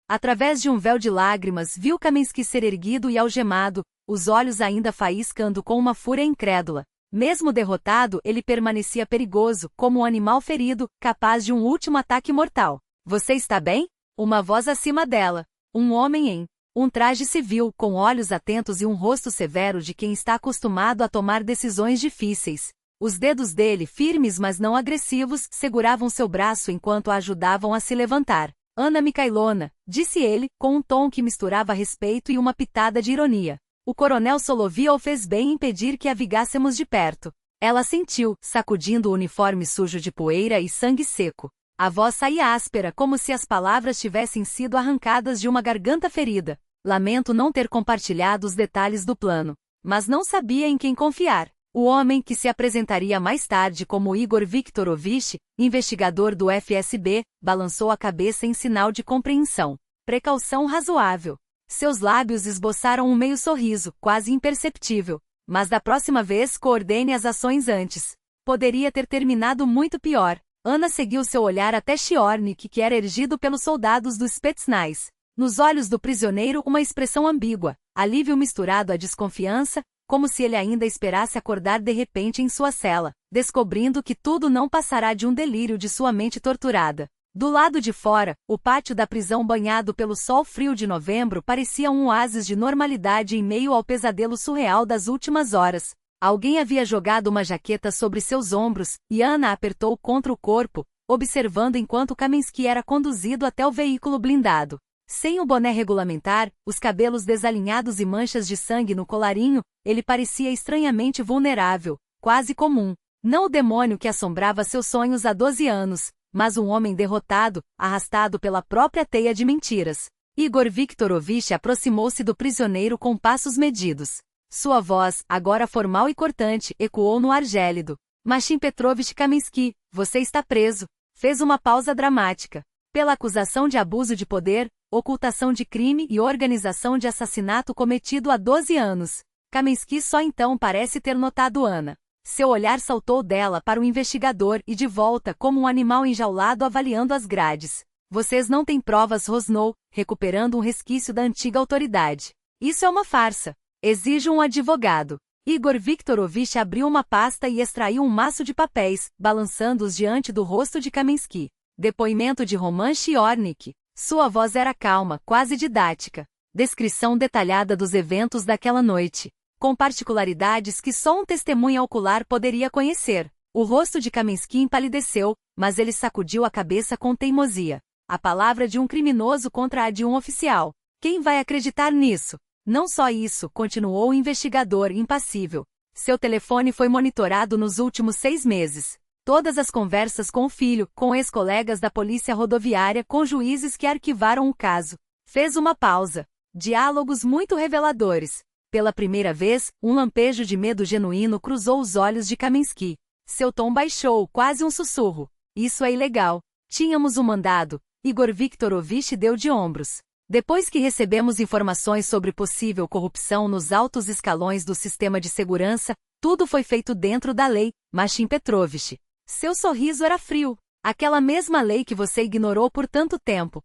Através de um véu de lágrimas, viu Kaminsky ser erguido e algemado, os olhos ainda faiscando com uma fúria incrédula. Mesmo derrotado, ele permanecia perigoso, como um animal ferido, capaz de um último ataque mortal. Você está bem? Uma voz acima dela. Um homem em um traje civil, com olhos atentos e um rosto severo de quem está acostumado a tomar decisões difíceis. Os dedos dele, firmes mas não agressivos, seguravam seu braço enquanto a ajudavam a se levantar. Anna Mikhailona, disse ele, com um tom que misturava respeito e uma pitada de ironia. O coronel Soloviov fez bem em pedir que a vigássemos de perto. Ela sentiu, sacudindo o uniforme sujo de poeira e sangue seco. A voz saía áspera, como se as palavras tivessem sido arrancadas de uma garganta ferida. Lamento não ter compartilhado os detalhes do plano. Mas não sabia em quem confiar. O homem que se apresentaria mais tarde como Igor Viktorovich, investigador do FSB, balançou a cabeça em sinal de compreensão. Precaução razoável. Seus lábios esboçaram um meio sorriso, quase imperceptível. Mas da próxima vez coordene as ações antes. Poderia ter terminado muito pior. Anna seguiu seu olhar até Chiornik, que era erigido pelos soldados do Spetsnaz. Nos olhos do prisioneiro uma expressão ambígua, alívio misturado à desconfiança, como se ele ainda esperasse acordar de repente em sua cela, descobrindo que tudo não passará de um delírio de sua mente torturada. Do lado de fora, o pátio da prisão banhado pelo sol frio de novembro parecia um oásis de normalidade em meio ao pesadelo surreal das últimas horas. Alguém havia jogado uma jaqueta sobre seus ombros, e Anna a apertou contra o corpo, observando enquanto Kaminsky era conduzido até o veículo blindado. Sem o boné regulamentar, os cabelos desalinhados e manchas de sangue no colarinho, ele parecia estranhamente vulnerável, quase comum. Não o demônio que assombrava seus sonhos há 12 anos, mas um homem derrotado, arrastado pela própria teia de mentiras. Igor Viktorovich aproximou-se do prisioneiro com passos medidos. Sua voz, agora formal e cortante, ecoou no ar gélido. Machim Petrovich Kaminsky, você está preso. Fez uma pausa dramática. Pela acusação de abuso de poder, ocultação de crime e organização de assassinato cometido há 12 anos. Kaminsky só então parece ter notado Anna. Seu olhar saltou dela para o investigador e de volta como um animal enjaulado avaliando as grades. Vocês não têm provas, rosnou, recuperando um resquício da antiga autoridade. Isso é uma farsa. Exijo um advogado. Igor Viktorovich abriu uma pasta e extraiu um maço de papéis, balançando-os diante do rosto de Kaminsky. Depoimento de Roman Chiornik. Sua voz era calma, quase didática. Descrição detalhada dos eventos daquela noite, com particularidades que só um testemunha ocular poderia conhecer. O rosto de Kaminsky empalideceu, mas ele sacudiu a cabeça com teimosia. A palavra de um criminoso contra a de um oficial. Quem vai acreditar nisso? Não só isso, continuou o investigador, impassível. Seu telefone foi monitorado nos últimos 6 meses. Todas as conversas com o filho, com ex-colegas da polícia rodoviária, com juízes que arquivaram o caso. Fez uma pausa. Diálogos muito reveladores. Pela primeira vez, um lampejo de medo genuíno cruzou os olhos de Kaminsky. Seu tom baixou, quase um sussurro. Isso é ilegal. Tínhamos um mandado. Igor Viktorovich deu de ombros. Depois que recebemos informações sobre possível corrupção nos altos escalões do sistema de segurança, tudo foi feito dentro da lei, Machim Petrovich. Seu sorriso era frio. Aquela mesma lei que você ignorou por tanto tempo.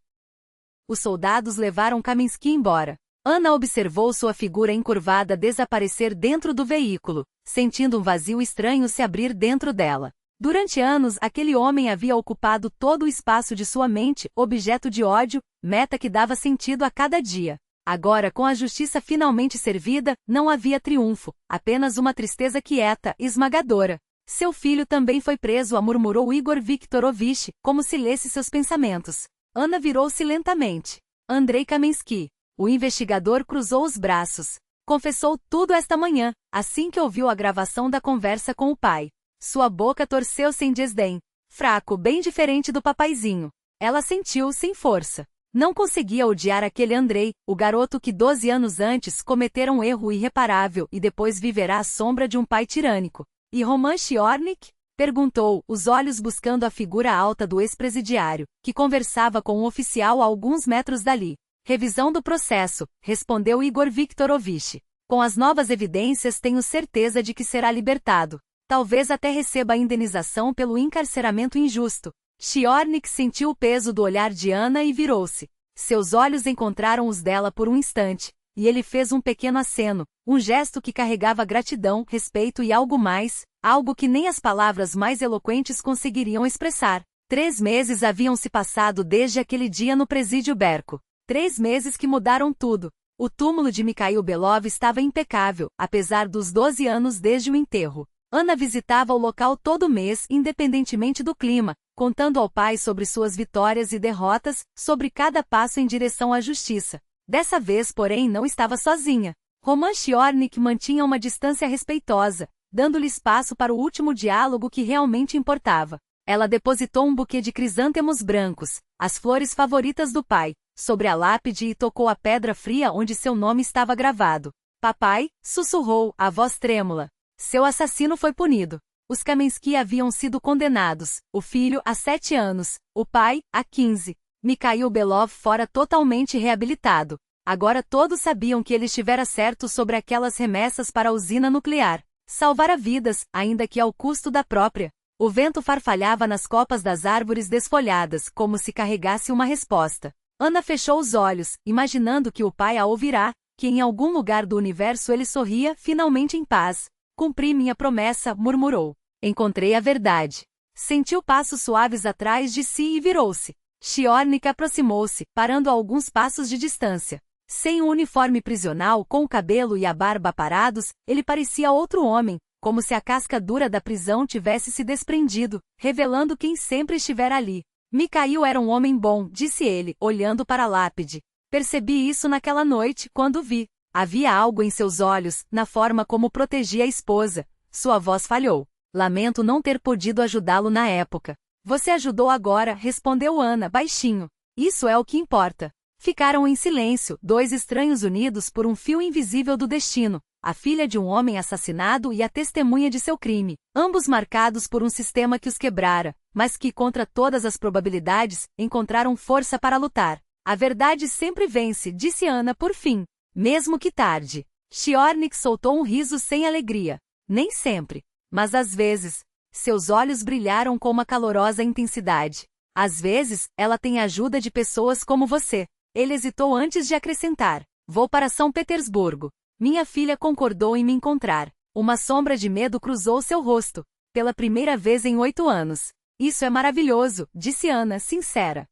Os soldados levaram Kaminsky embora. Anna observou sua figura encurvada desaparecer dentro do veículo, sentindo um vazio estranho se abrir dentro dela. Durante anos, aquele homem havia ocupado todo o espaço de sua mente, objeto de ódio, meta que dava sentido a cada dia. Agora, com a justiça finalmente servida, não havia triunfo, apenas uma tristeza quieta, esmagadora. Seu filho também foi preso, murmurou Igor Viktorovich, como se lesse seus pensamentos. Anna virou-se lentamente. Andrei Kaminsky. O investigador cruzou os braços. Confessou tudo esta manhã, assim que ouviu a gravação da conversa com o pai. Sua boca torceu-se em desdém. Fraco, bem diferente do papaizinho. Ela sentiu sem força. Não conseguia odiar aquele Andrei, o garoto que 12 anos antes cometera um erro irreparável e depois viverá à sombra de um pai tirânico. E Roman Chiornik? Perguntou, os olhos buscando a figura alta do ex-presidiário, que conversava com um oficial a alguns metros dali. Revisão do processo, respondeu Igor Viktorovich. Com as novas evidências tenho certeza de que será libertado. Talvez até receba a indenização pelo encarceramento injusto. Shiornik sentiu o peso do olhar de Ana e virou-se. Seus olhos encontraram os dela por um instante, e ele fez um pequeno aceno, um gesto que carregava gratidão, respeito e algo mais, algo que nem as palavras mais eloquentes conseguiriam expressar. 3 meses haviam se passado desde aquele dia no presídio Berko. 3 meses que mudaram tudo. O túmulo de Mikhail Belov estava impecável, apesar dos 12 anos desde o enterro. Ana visitava o local todo mês, independentemente do clima, contando ao pai sobre suas vitórias e derrotas, sobre cada passo em direção à justiça. Dessa vez, porém, não estava sozinha. Roman Shiornik mantinha uma distância respeitosa, dando-lhe espaço para o último diálogo que realmente importava. Ela depositou um buquê de crisântemos brancos, as flores favoritas do pai, sobre a lápide e tocou a pedra fria onde seu nome estava gravado. Papai, sussurrou, a voz trêmula. Seu assassino foi punido. Os Kamensky haviam sido condenados, o filho a 7 anos, o pai a 15. Mikhail Belov fora totalmente reabilitado. Agora todos sabiam que ele estivera certo sobre aquelas remessas para a usina nuclear. Salvara vidas, ainda que ao custo da própria. O vento farfalhava nas copas das árvores desfolhadas, como se carregasse uma resposta. Ana fechou os olhos, imaginando que o pai a ouvirá, que em algum lugar do universo ele sorria, finalmente em paz. Cumpri minha promessa, murmurou. Encontrei a verdade. Sentiu passos suaves atrás de si e virou-se. Shiornik aproximou-se, parando a alguns passos de distância. Sem o uniforme prisional, com o cabelo e a barba parados, ele parecia outro homem, como se a casca dura da prisão tivesse se desprendido, revelando quem sempre estivera ali. Mikhail era um homem bom, disse ele, olhando para a lápide. Percebi isso naquela noite, quando o vi. Havia algo em seus olhos, na forma como protegia a esposa. Sua voz falhou. Lamento não ter podido ajudá-lo na época. Você ajudou agora, respondeu Ana, baixinho. Isso é o que importa. Ficaram em silêncio, 2 estranhos unidos por um fio invisível do destino. A filha de um homem assassinado e a testemunha de seu crime, ambos marcados por um sistema que os quebrara, mas que, contra todas as probabilidades, encontraram força para lutar. A verdade sempre vence, disse Ana por fim. Mesmo que tarde. Shiornik soltou um riso sem alegria. Nem sempre. Mas às vezes. Seus olhos brilharam com uma calorosa intensidade. Às vezes, ela tem a ajuda de pessoas como você. Ele hesitou antes de acrescentar. Vou para São Petersburgo. Minha filha concordou em me encontrar. Uma sombra de medo cruzou seu rosto. Pela primeira vez em 8 anos. Isso é maravilhoso, disse Ana, sincera.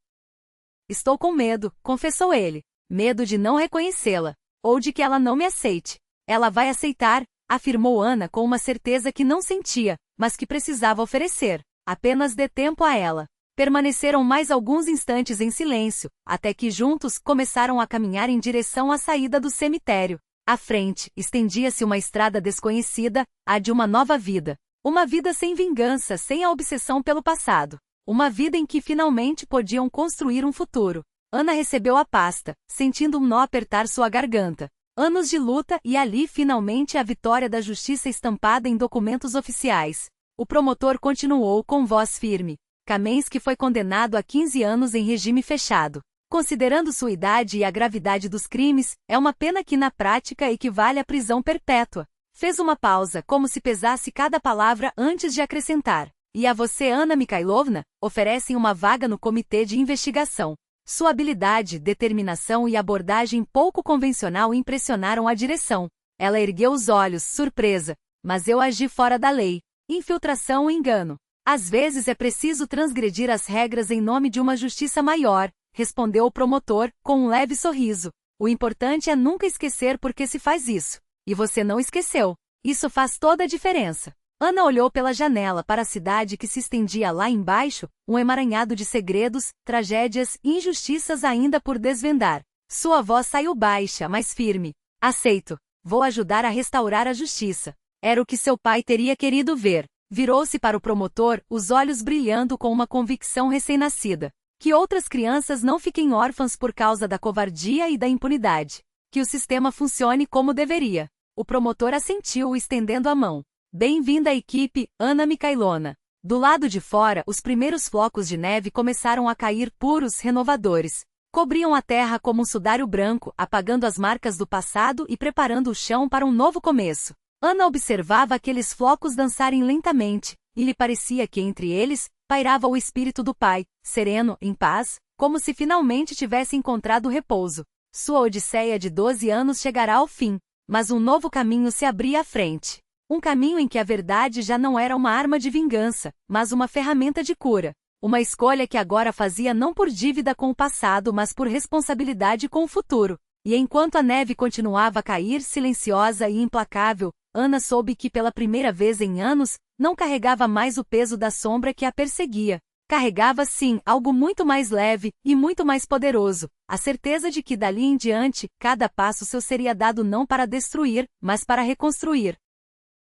Estou com medo, confessou ele. Medo de não reconhecê-la. Ou de que ela não me aceite. Ela vai aceitar, afirmou Ana com uma certeza que não sentia, mas que precisava oferecer. Apenas dê tempo a ela. Permaneceram mais alguns instantes em silêncio, até que juntos começaram a caminhar em direção à saída do cemitério. À frente, estendia-se uma estrada desconhecida, a de uma nova vida. Uma vida sem vingança, sem a obsessão pelo passado. Uma vida em que finalmente podiam construir um futuro. Ana recebeu a pasta, sentindo um nó apertar sua garganta. Anos de luta e ali finalmente a vitória da justiça estampada em documentos oficiais. O promotor continuou com voz firme. Kamensky foi condenado a 15 anos em regime fechado. Considerando sua idade e a gravidade dos crimes, é uma pena que na prática equivale à prisão perpétua. Fez uma pausa, como se pesasse cada palavra antes de acrescentar. E a você, Ana Mikhailovna, oferecem uma vaga no comitê de investigação. Sua habilidade, determinação e abordagem pouco convencional impressionaram a direção. Ela ergueu os olhos, surpresa. Mas eu agi fora da lei. Infiltração e engano. Às vezes é preciso transgredir as regras em nome de uma justiça maior, respondeu o promotor, com um leve sorriso. O importante é nunca esquecer por que se faz isso. E você não esqueceu. Isso faz toda a diferença. Ana olhou pela janela para a cidade que se estendia lá embaixo, um emaranhado de segredos, tragédias e injustiças ainda por desvendar. Sua voz saiu baixa, mas firme. Aceito. Vou ajudar a restaurar a justiça. Era o que seu pai teria querido ver. Virou-se para o promotor, os olhos brilhando com uma convicção recém-nascida. Que outras crianças não fiquem órfãs por causa da covardia e da impunidade. Que o sistema funcione como deveria. O promotor assentiu, estendendo a mão. Bem-vinda à equipe, Ana Mikhailovna. Do lado de fora, os primeiros flocos de neve começaram a cair puros, renovadores. Cobriam a terra como um sudário branco, apagando as marcas do passado e preparando o chão para um novo começo. Ana observava aqueles flocos dançarem lentamente, e lhe parecia que entre eles, pairava o espírito do pai, sereno, em paz, como se finalmente tivesse encontrado repouso. Sua odisseia de 12 anos chegará ao fim, mas um novo caminho se abria à frente. Um caminho em que a verdade já não era uma arma de vingança, mas uma ferramenta de cura. Uma escolha que agora fazia não por dívida com o passado, mas por responsabilidade com o futuro. E enquanto a neve continuava a cair silenciosa e implacável, Ana soube que pela primeira vez em anos, não carregava mais o peso da sombra que a perseguia. Carregava sim algo muito mais leve e muito mais poderoso, a certeza de que dali em diante, cada passo seu seria dado não para destruir, mas para reconstruir.